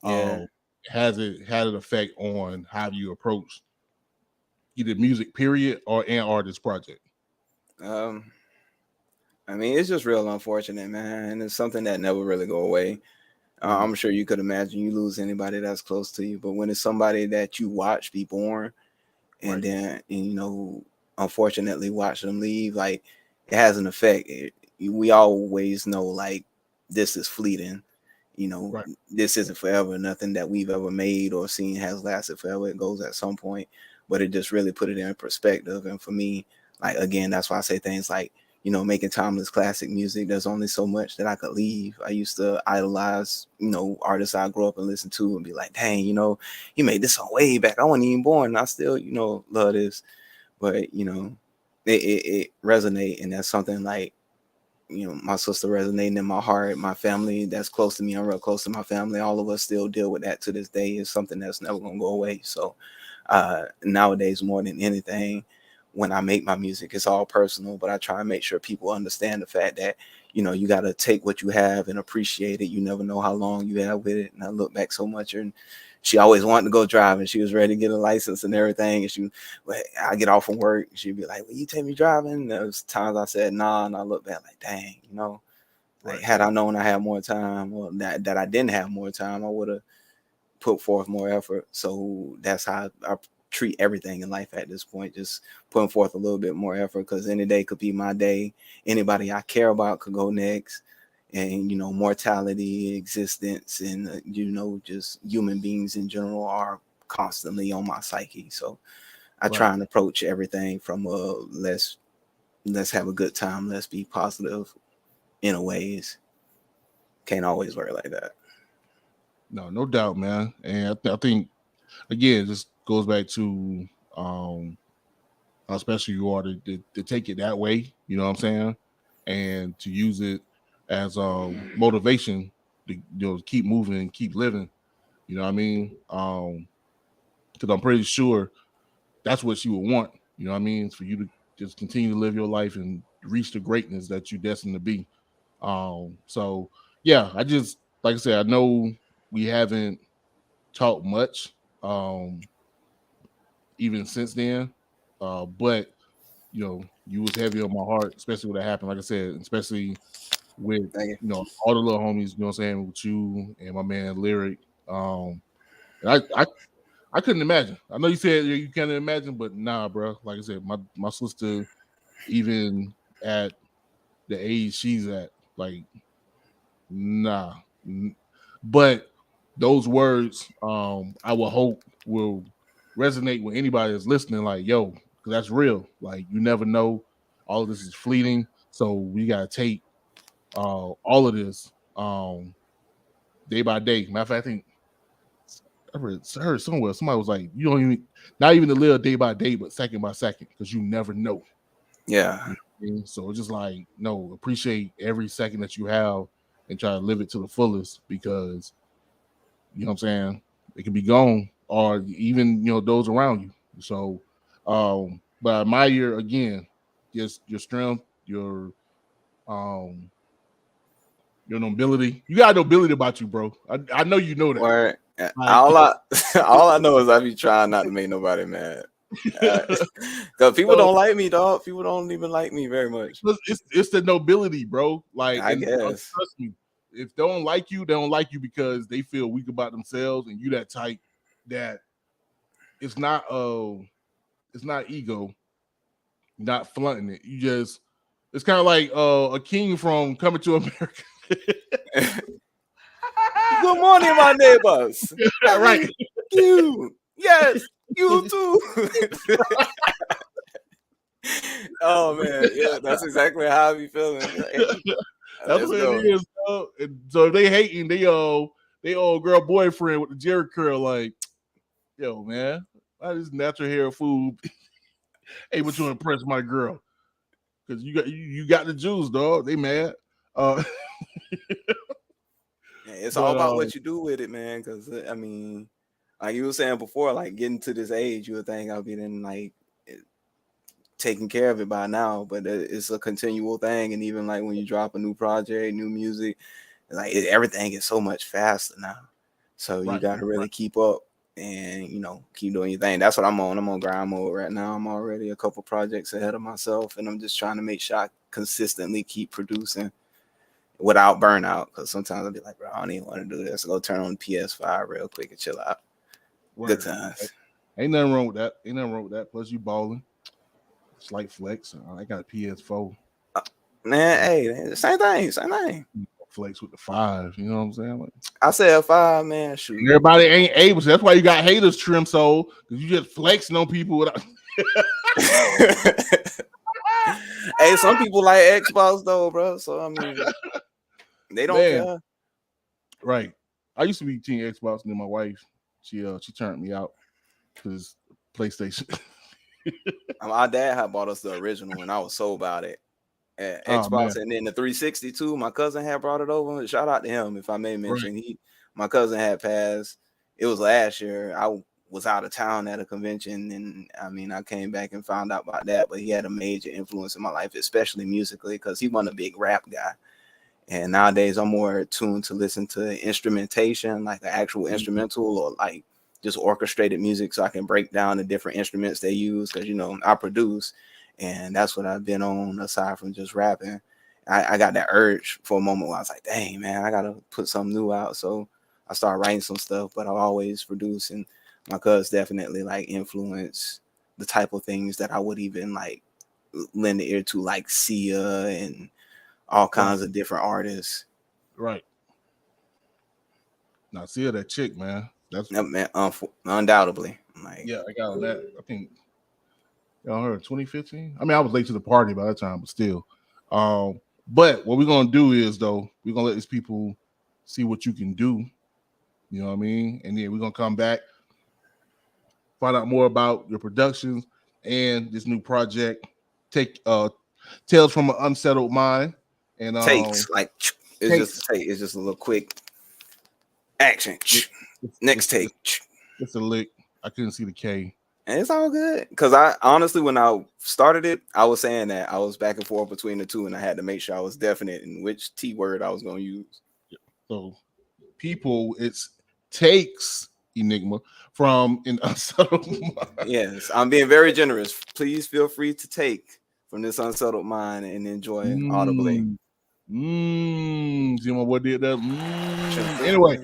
Yeah. Has it had an effect on how you approach either music period or this project? I mean, it's just real unfortunate, man. And it's something that never really go away. I'm sure you could imagine you lose anybody that's close to you, but when it's somebody that you watch be born and then, unfortunately watch them leave, like, it has an effect. We always know, like, this is fleeting. This isn't forever. Nothing that we've ever made or seen has lasted forever. It goes at some point, but it just really put it in perspective. And for me, like, again, that's why I say things like, making timeless classic music, there's only so much that I could leave. I used to idolize, artists I grew up and listened to and be like, dang, he made this song way back. I wasn't even born. And I still, love this. But, it resonate. And that's something like, my sister resonating in my heart, my family that's close to me. I'm real close to my family. All of us still deal with that to this day. It's something that's never gonna go away. So nowadays, more than anything, when I make my music, it's all personal, but I try and make sure people understand the fact that, you got to take what you have and appreciate it. You never know how long you have with it. And I look back so much, and she always wanted to go driving. She was ready to get a license and everything. And I get off from work. She'd be like, "Will you take me driving?" There was times I said, "Nah," and I look back like, dang, like had I known I had more time, or that I didn't have more time, I would have put forth more effort. So that's how I treat everything in life at this point, just putting forth a little bit more effort, because any day could be my day. Anybody I care about could go next. And mortality, existence, and just human beings in general are constantly on my psyche. So I try and approach everything from let's have a good time, let's be positive in a ways. Can't always work like that. No doubt, man. And I think again, this goes back to how special you are to take it that way. You know what I'm saying? And to use it as motivation to keep moving, keep living. You know what I mean? Because I'm pretty sure that's what you would want. You know what I mean? It's for you to just continue to live your life and reach the greatness that you're destined to be. So yeah, I just, like I said, I know we haven't talked much even since then, but you was heavy on my heart, especially when that happened. Like I said, especially with all the little homies, you know what I'm saying, with you and my man Lyric. And I couldn't imagine. I know you said you can't imagine, but nah, bro. Like I said, my sister, even at the age she's at, like, nah. But those words, I will hope will resonate with anybody that's listening. Like, yo, because that's real. Like, you never know. All of this is fleeting, so we gotta take all of this day by day. Matter of fact, I think I heard somewhere somebody was like, you don't even, not even to live day by day, but second by second, because you never know. Yeah. You know what I mean? So it's just like, no, appreciate every second that you have and try to live it to the fullest, because you know what I'm saying, it can be gone, or even those around you. So but I admire again just your strength, your nobility. You got nobility about you, bro. I know you know that. Word. All I know is I be trying not to make nobody mad. Because people don't like me, dog. People don't even like me very much. It's the nobility, bro. Like, I guess. Trust me, if they don't like you, they don't like you because they feel weak about themselves, and you that type that it's not ego, not flaunting it. You just, it's kind of like a king from Coming to America. Good morning, my neighbors. Right. You. Yes, you too. Oh man, yeah, that's exactly how I be feeling. That's what it is. So if they hating, they old girl boyfriend with the Jerry curl, like, yo, man, I just natural hair food able to impress my girl, because you got the Jews, dog. They mad. It's all about what you do with it, man. Because I mean, like you were saying before, like getting to this age, you would think I'll be then like taking care of it by now, but it's a continual thing. And even like when you drop a new project, new music, like everything is so much faster now. So you got to really keep up and keep doing your thing. That's what I'm on. I'm on grind mode right now. I'm already a couple projects ahead of myself, and I'm just trying to make sure I consistently keep producing without burnout. Because sometimes I'll be like, bro, I don't even want to do this. Go turn on the PS5 real quick and chill out. Good times. Ain't nothing wrong with that. Plus you balling. Slight flex. I got a PS4. Man, hey, same thing. Flex with the 5. You know what I'm saying? Like, I said 5, man. Shoot. Everybody ain't able to. That's why you got haters, Trem Sol, because you just flexing on people without. Hey, some people like Xbox though, bro. So I mean, they don't care. Right. I used to be Team Xbox, and then my wife, she turned me out because PlayStation. My dad had bought us the original, and I was so about it. at Oh, Xbox, man. and then the 360 too. My cousin had brought it over. Shout out to him, if I may mention. My cousin had passed. It was last year. I was out of town at a convention, and I mean, I came back and found out about that. But he had a major influence in my life, especially musically, because he wasn't a big rap guy. And nowadays, I'm more tuned to listen to instrumentation, like the actual instrumental, or like just orchestrated music, so I can break down the different instruments they use. Because I produce. And that's what I've been on aside from just rapping. I got that urge for a moment where I was like, dang, man, I got to put something new out. So I started writing some stuff, but I always produce. And my cuz definitely like influence the type of things that I would even like lend the ear to, like Sia and all kinds of different artists. Right. Now, Sia, that chick, man. That's man, undoubtedly. Like, yeah, I got on that. I think y'all heard 2015. I mean, I was late to the party by that time, but still. But what we're gonna do is, though, we're gonna let these people see what you can do. You know what I mean? And then we're gonna come back, find out more about your productions and this new project. Take Tales from an Unsettled Mind. And takes like it's just a little quick action. Next take. It's a lick. I couldn't see the K. And it's all good. Because I honestly, when I started it, I was saying that I was back and forth between the two, and I had to make sure I was definite in which T word I was going to use. So, people, it's takes Enigma from an Unsettled Mind. Yes, I'm being very generous. Please feel free to take from this Unsettled Mind and enjoy audibly. See my boy did that. Anyway,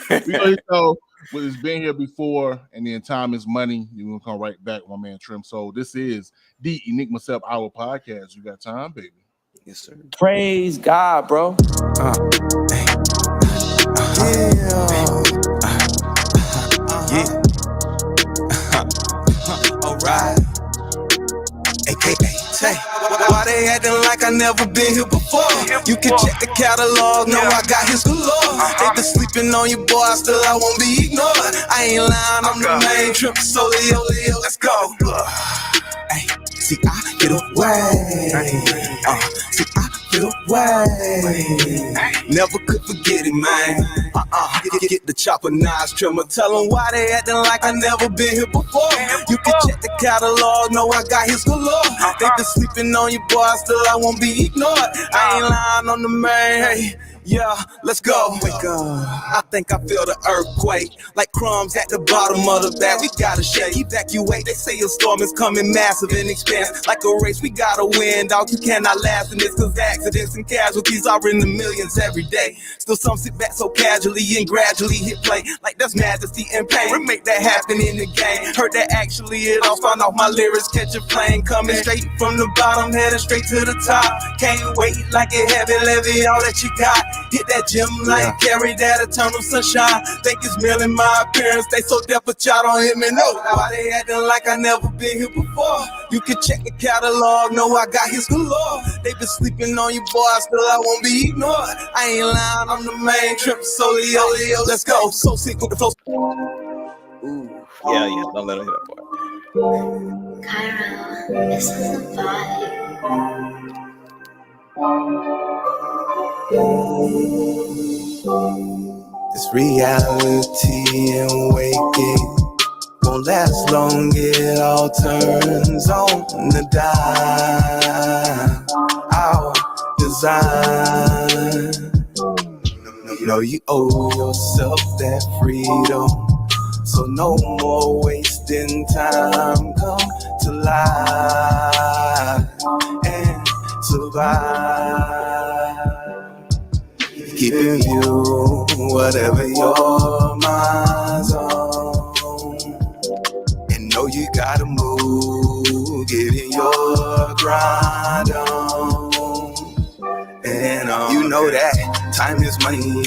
we gonna know what has been here before, and then time is money. You're gonna come right back, my man Trem Sol. This is the Enigma Sept Hour podcast. You got time, baby? Yes, sir. Praise God, bro. All right. AKA, why they acting like I never been here before? You can check the catalog, know I got his galore. They been sleeping on you, boy, still I won't be ignored. I ain't lying, I'm the main Trem Sol, let's go. Hey, see, I get away. See, I get away. Never could forget it, man. Get the chopper, nice trimmer. Tell them why they acting like I never been here before. You can check the catalog, know I got his galore. They been sleeping on you, boy, still I won't be ignored. I ain't lying on the man, hey. Yeah, let's go. Wake up. I think I feel the earthquake. Like crumbs at the bottom of the bag. We gotta shake, evacuate. They say a storm is coming massive and expansive. Like a race, we gotta win, dog. You cannot last in this, cause accidents and casualties are in the millions every day. Still some sit back so casually and gradually hit play. Like there's majesty and pain. We make that happen in the game. Heard that actually it all found off my lyrics. Catch a plane coming straight from the bottom, headed straight to the top. Can't wait like it heavy, levy all that you got. Hit that gym light, carry that eternal sunshine. Think it's Melle in my appearance. They so deaf, but y'all don't hear me, no. Why they acting like I never been here before? You can check the catalog, know I got his galore. They been sleeping on you, boy, still I won't be ignored. I ain't lying, I'm the main Trem Sol, let's go. So sick with the flow. Ooh, yeah, don't let them hit that part. Cairo, this is a vibe. This reality and waking won't last long, it all turns on the dime. Our design. Know you owe yourself that freedom, so no more wasting time. Come to life and survive. Keeping you whatever your mind's on. And know you gotta move, getting your grind on. And you know that time is money.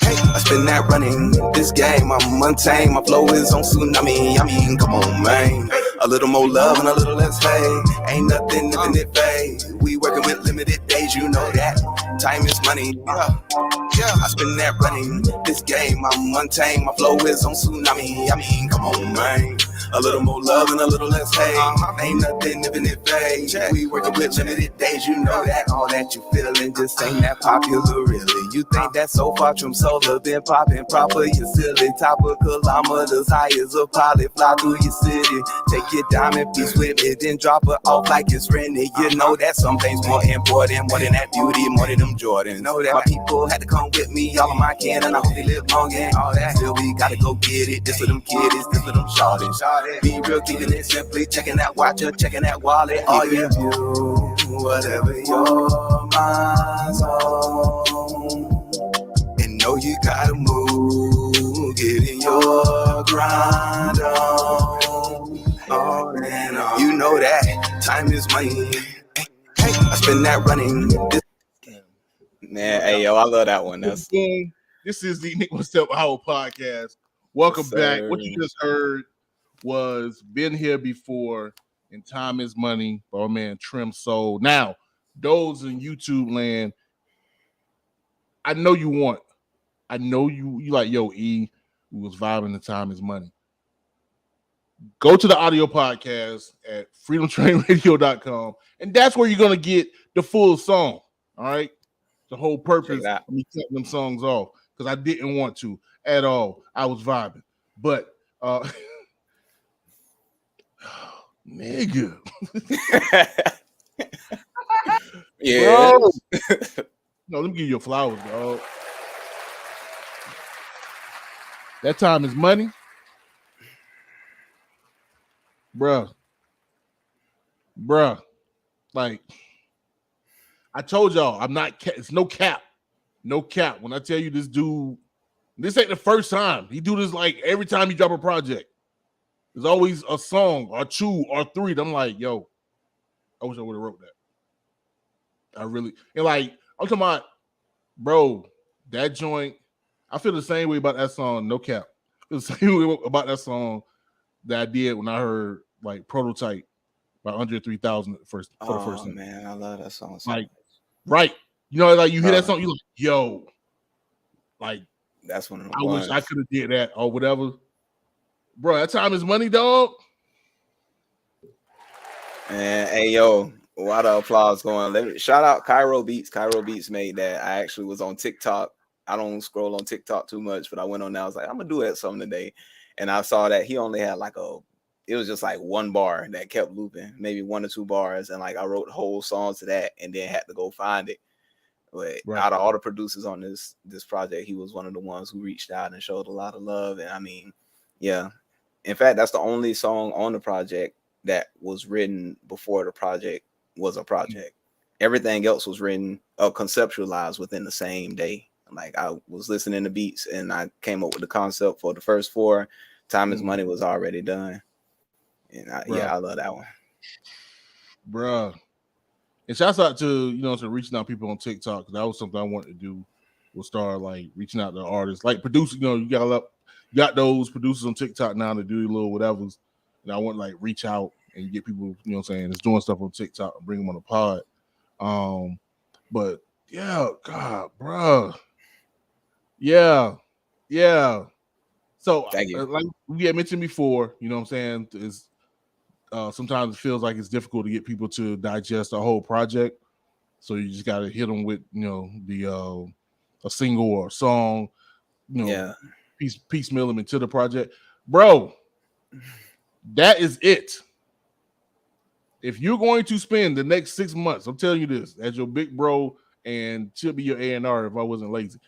Hey, I spend that running this game. I'm untamed, my flow is on tsunami. I mean, come on, man. A little more love and a little less hate. Ain't nothing if it fade. We working with limited days, you know that. Time is money. Yeah, I spend that running this game. I'm untamed, my flow is on tsunami. I mean, come on, man. A little more love and a little less hate. Ain't nothing if it fades. We working with limited days, you know that. All that you feeling just ain't that popular, really. You think that so far Trem Sol been popping proper, you silly. Top of kilometers high as a pilot, fly through your city. Take your diamond piece with me, then drop it off like it's rented. You know that some things more important, more than that beauty, more than them Jordans. Know that my people had to come with me, all of my kin, and I hope they live long and all that. Still we gotta go get it. This for them kiddies, this for them shorties. Be real, keeping it simply, checking that watch or checking that wallet. All you do, whatever your mind's on, and know you gotta move, get in your grind on and on. You know that time is money. Hey, I spend that running. Man, hey yo, I love that one. That's This is the Enigma Sept Hour podcast. Welcome back. What you just heard was Been Here Before and Time is Money by our man Trem Sol. Now, those in YouTube land, I know you like, yo, E, who was vibing the Time is Money. Go to the audio podcast at freedomtrainradio.com, and that's where you're going to get the full song. All right. The whole purpose of me cutting them songs off because I didn't want to at all. I was vibing, but nigga, yeah. No, let me give you your flowers, dog. That time is money, bruh. Like I told y'all, I'm not. It's no cap. When I tell you this dude, this ain't the first time he do this. Like every time he drop a project, there's always a song or two or three. I'm like, yo, I wish I would have wrote that. I really and like I'm talking about, bro. That joint, I feel the same way about that song. No cap, I feel the same way about that song that I did when I heard like Prototype by Andre 3000 for the first time. Man, I love that song. Like, right. You know, like you hear that song, you like, yo, like that's one of the I ones. wish I could have did that or whatever. Bro, that time is money, dog. And hey, yo, why the applause going? Shout out Cairo Beats. Cairo Beats made that. I actually was on TikTok. I don't scroll on TikTok too much, but I went on there. I was like, I'm gonna do that something today. And I saw that he only had like it was just like one bar that kept looping, maybe 1 or 2 bars. And like I wrote the whole song to that and then had to go find it. But out of all the producers on this project, he was one of the ones who reached out and showed a lot of love. And I mean, yeah. In fact, that's the only song on the project that was written before the project was a project. Everything else was written or conceptualized within the same day. Like I was listening to beats and I came up with the concept for the first 4. Time is Money was already done. And I love that one. Bruh. And shouts out to, to reaching out people on TikTok. That was something I wanted to do. We'll start like reaching out to artists, like producers. You got those producers on TikTok now to do little whatevers. And I want to like reach out and get people, that's doing stuff on TikTok and bring them on the pod. But yeah, God, bruh. Yeah. So thank you. Like we had mentioned before, is sometimes it feels like it's difficult to get people to digest a whole project. So you just got to hit them with, a single or a song, piecemeal them into the project. Bro, that is it. If you're going to spend the next 6 months, I'm telling you this, as your big bro and should be your A&R if I wasn't lazy.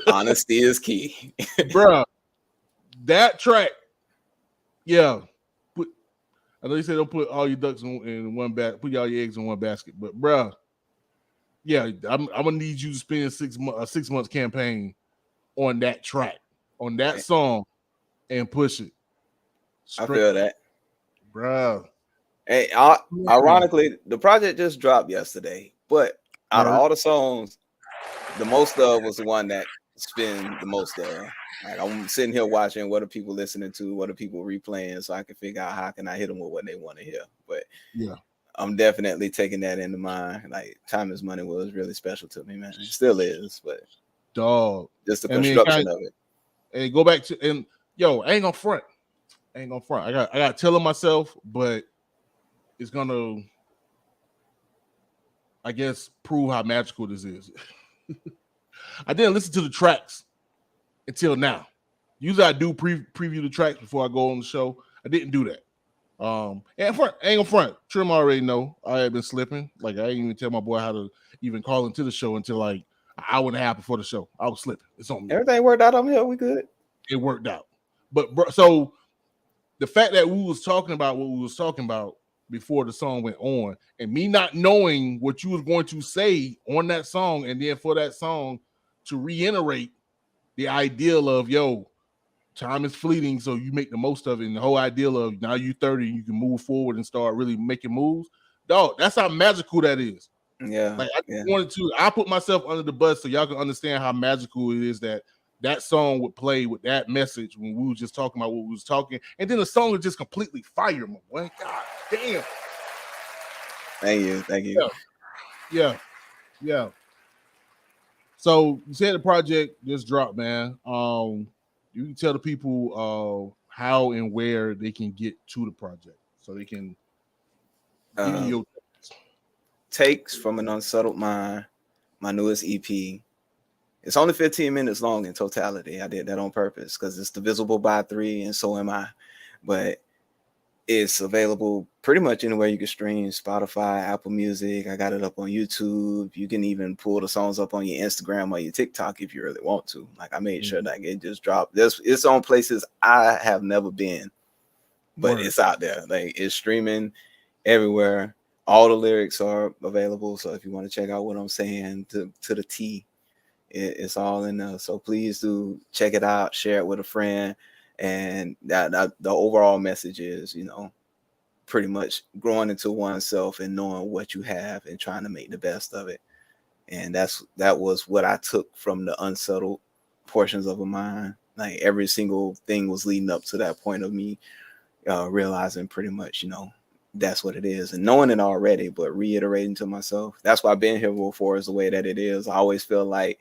Honesty is key. Bro, that track, yeah. I know you said don't put all your ducks in one basket, put all your eggs in one basket, but bruh, yeah, I'm gonna need you to spend a 6 months campaign on that track, on that song, and push it. I feel that, bruh. Hey, ironically, the project just dropped yesterday, but out of all the songs, the most of was the one that spend the most of. Like I'm sitting here watching what are people listening to, what are people replaying, so I can figure out how can I hit them with what they want to hear. But yeah, I'm definitely taking that into mind. Like Time is Money was really special to me, man. It still is, but dog, just the construction of it. And go back to I ain't gonna front. ain't gonna front. I got to tell myself, but it's gonna, I guess, prove how magical this is. I didn't listen to the tracks until now. Usually I do preview the tracks before I go on the show. I didn't do that. And front, ain't gonna front. Trem already know I had been slipping. Like, I didn't even tell my boy how to even call into the show until like an hour and a half before the show. I was slipping. It's on me. Everything worked out on here. We good. It worked out. But bro, so the fact that we was talking about what we was talking about before the song went on, and me not knowing what you was going to say on that song, and then for that song to reiterate the ideal of, yo, time is fleeting, so you make the most of it. And the whole ideal of now you 30, you can move forward and start really making moves. Dog, that's how magical that is. Yeah. Like, I put myself under the bus so y'all can understand how magical it is that song would play with that message when we were just talking about what we was talking. And then the song is just completely fire, my boy. God damn. Thank you. Yeah. So you said the project just dropped, man. You can tell the people how and where they can get to the project so they can give you your takes from an Unsettled Mind, my newest EP. It's only 15 minutes long in totality. I did that on purpose because it's divisible by 3, and so am I. But it's available pretty much anywhere you can stream: Spotify, Apple Music. I got it up on YouTube. You can even pull the songs up on your Instagram or your TikTok if you really want to. Like, I made sure that it just dropped. It's on places I have never been, but it's out there. Like, it's streaming everywhere. All the lyrics are available. So if you want to check out what I'm saying to the T, it's all in there. So please do check it out, share it with a friend. And that the overall message is, you know, pretty much growing into oneself and knowing what you have and trying to make the best of it. And that was what I took from the unsettled portions of a mind. Like, every single thing was leading up to that point of me realizing pretty much, you know, that's what it is, and knowing it already, but reiterating to myself. That's why being here before is the way that it is. I always feel like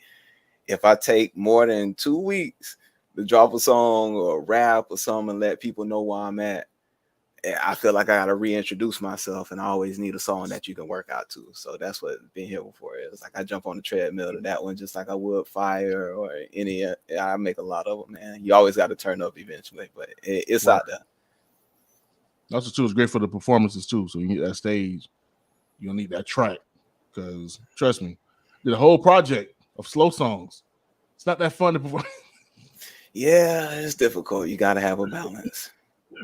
if I take more than 2 weeks to drop a song or rap or something and let people know where I'm at, I feel like I got to reintroduce myself, and I always need a song that you can work out to. So that's what being here before is. Like, I jump on the treadmill to that one just like I would Fire or any. I make a lot of them, man. You always got to turn up eventually, but it's out there. Also, too, it's great for the performances too. So when you get that stage, you'll need that track, because trust me, the whole project of slow songs, it's not that fun to perform. Yeah, it's difficult. You got to have a balance.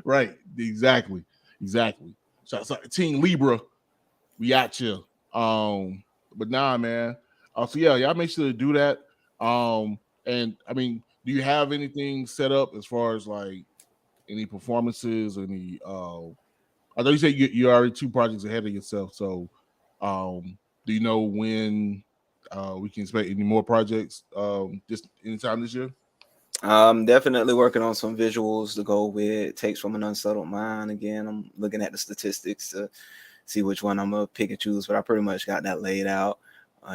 Right. Exactly. So Team Libra, we at you. But nah, man. So yeah, y'all make sure to do that. And I mean, do you have anything set up as far as like any performances, any I know you said you're already 2 projects ahead of yourself, so do you know when we can expect any more projects just anytime this year? I'm definitely working on some visuals to go with Takes from an Unsettled Mind. Again, I'm looking at the statistics to see which one I'm gonna pick and choose, but I pretty much got that laid out.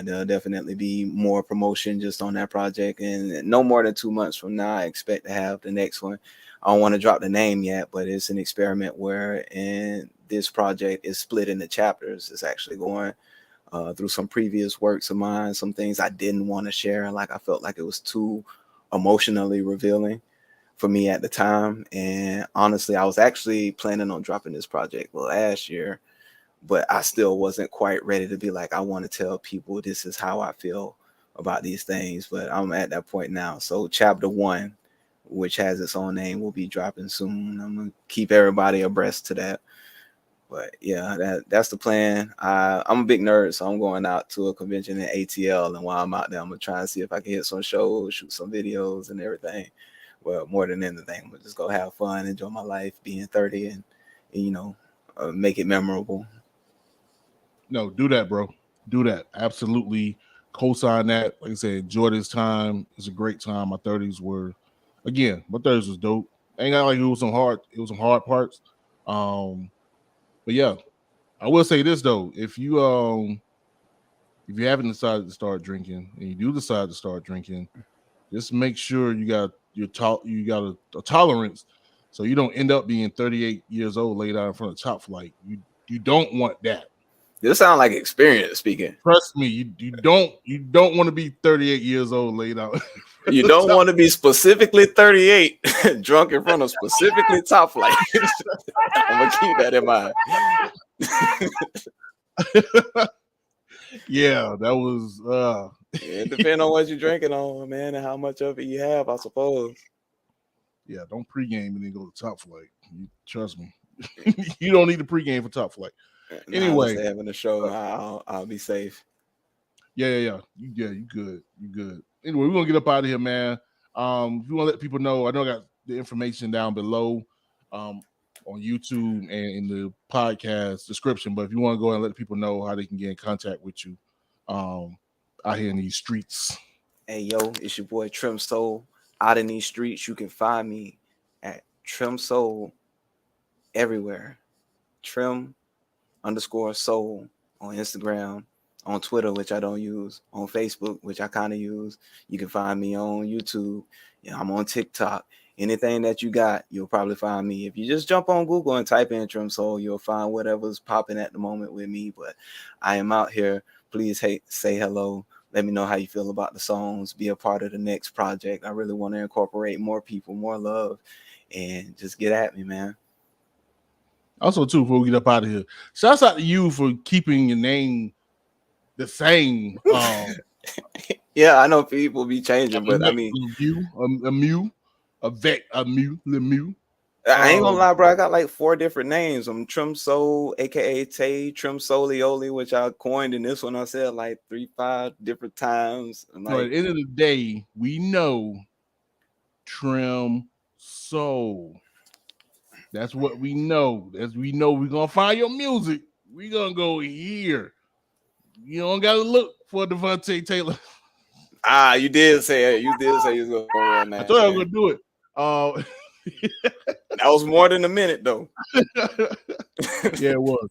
There'll definitely be more promotion just on that project, and no more than 2 months from now, I expect to have the next one. I don't want to drop the name yet, but it's an experiment where in this project is split into chapters. It's actually going through some previous works of mine, some things I didn't want to share. Like, I felt like it was too emotionally revealing for me at the time. And honestly, I was actually planning on dropping this project last year, but I still wasn't quite ready to be like, I want to tell people this is how I feel about these things. But I'm at that point now. So chapter 1, which has its own name, will be dropping soon. I'm gonna keep everybody abreast to that. But yeah, that's the plan. I'm a big nerd, so I'm going out to a convention in ATL, and while I'm out there, I'm gonna try and see if I can hit some shows, shoot some videos and everything. Well, more than anything, I'm gonna just go have fun, enjoy my life, being 30, and you know, make it memorable. No, do that, bro. Do that. Absolutely co-sign that. Like I said, enjoy this time. It's a great time. My 30s were, again, my 30s was dope. Ain't got like it was some hard parts. But yeah, I will say this though: if you haven't decided to start drinking, and you do decide to start drinking, just make sure you got a tolerance so you don't end up being 38 years old laid out in front of Top Flight. You don't want that. This sound like experience speaking. Trust me, you don't want to be 38 years old laid out. You don't want to be specifically 38 drunk in front of specifically Top Flight. I'm gonna keep that in mind. Yeah, that was It depends on what you're drinking on, man, and how much of it you have, I suppose. Yeah, don't pregame and then go to Top Flight. Trust me. You don't need to pregame for Top Flight. Anyway, having a show, I'll be safe. Yeah. You good. Anyway, we're gonna get up out of here, man. If you want to let people know, I know I got the information down below on YouTube and in the podcast description, but if you want to go and let people know how they can get in contact with you out here in these streets. Hey yo, it's your boy Trem Sol out in these streets. You can find me at TremSol everywhere. Trem_Sol on Instagram, on Twitter, which I don't use, on Facebook, which I kind of use. You can find me on YouTube. Yeah, I'm on TikTok. Anything that you got, you'll probably find me. If you just jump on Google and type in Trem Sol, you'll find whatever's popping at the moment with me. But I am out here. Please say hello. Let me know how you feel about the songs. Be a part of the next project. I really want to incorporate more people, more love, and just get at me, man. Also, too, before we get up out of here, shouts out to you for keeping your name the same. Yeah, I know people be changing, but I mean, Lemieux. I ain't gonna lie, bro. I got like 4 different names. I'm Trem Sol, aka Tay, Trem Solioli, which I coined in this one. I said like 3-5 different times. So at the end of the day, we know Trem Sol. That's what we know. As we know, we're gonna find your music. We're gonna go here. You don't gotta look for Devontae Taylor. You did say it. You did say you was gonna run that. I thought I was gonna do it. That was more than a minute though. Yeah, it was.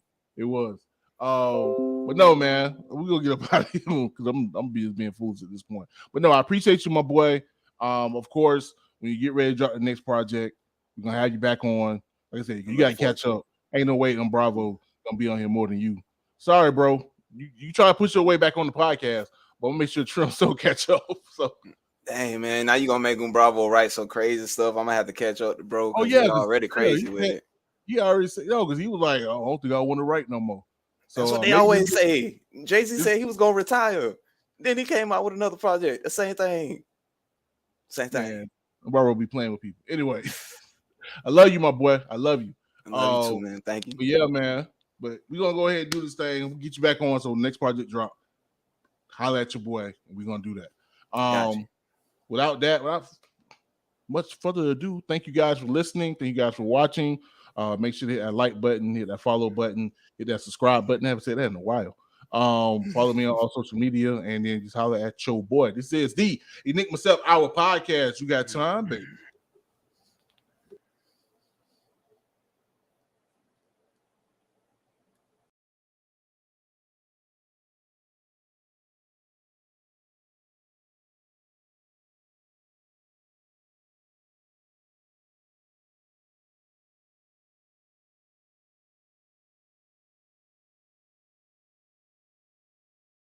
But no, man, we're gonna get up out of here because I'm being foolish at this point. But no, I appreciate you, my boy. Of course, when you get ready to drop the next project, we're gonna have you back on. Like I said, you gotta catch up. Ain't no way on Bravo gonna be on here more than you. Sorry, bro. You try to push your way back on the podcast, but we'll make sure Trem Sol catch up. So dang, man, now you gonna make Bravo write some crazy stuff. I'm gonna have to catch up to bro. Oh yeah, already crazy with it. He already said because he was like, I don't think I want to write no more. So that's what they always say. Jay-Z said he was gonna retire. Then he came out with another project. The same thing. Man, Bravo will be playing with people. Anyway, I love you, my boy. I love you. I love you too, man. Thank you. But yeah, man. But we're gonna go ahead and do this thing. We'll get you back on. So the next project drop, holla at your boy, and we're gonna do that. Without much further ado, thank you guys for listening. Thank you guys for watching. Make sure to hit that like button, hit that follow button, hit that subscribe button. I haven't said that in a while. Follow me on all social media, and then just holler at your boy. This is the Enigma Sept Hour podcast. You got time, baby.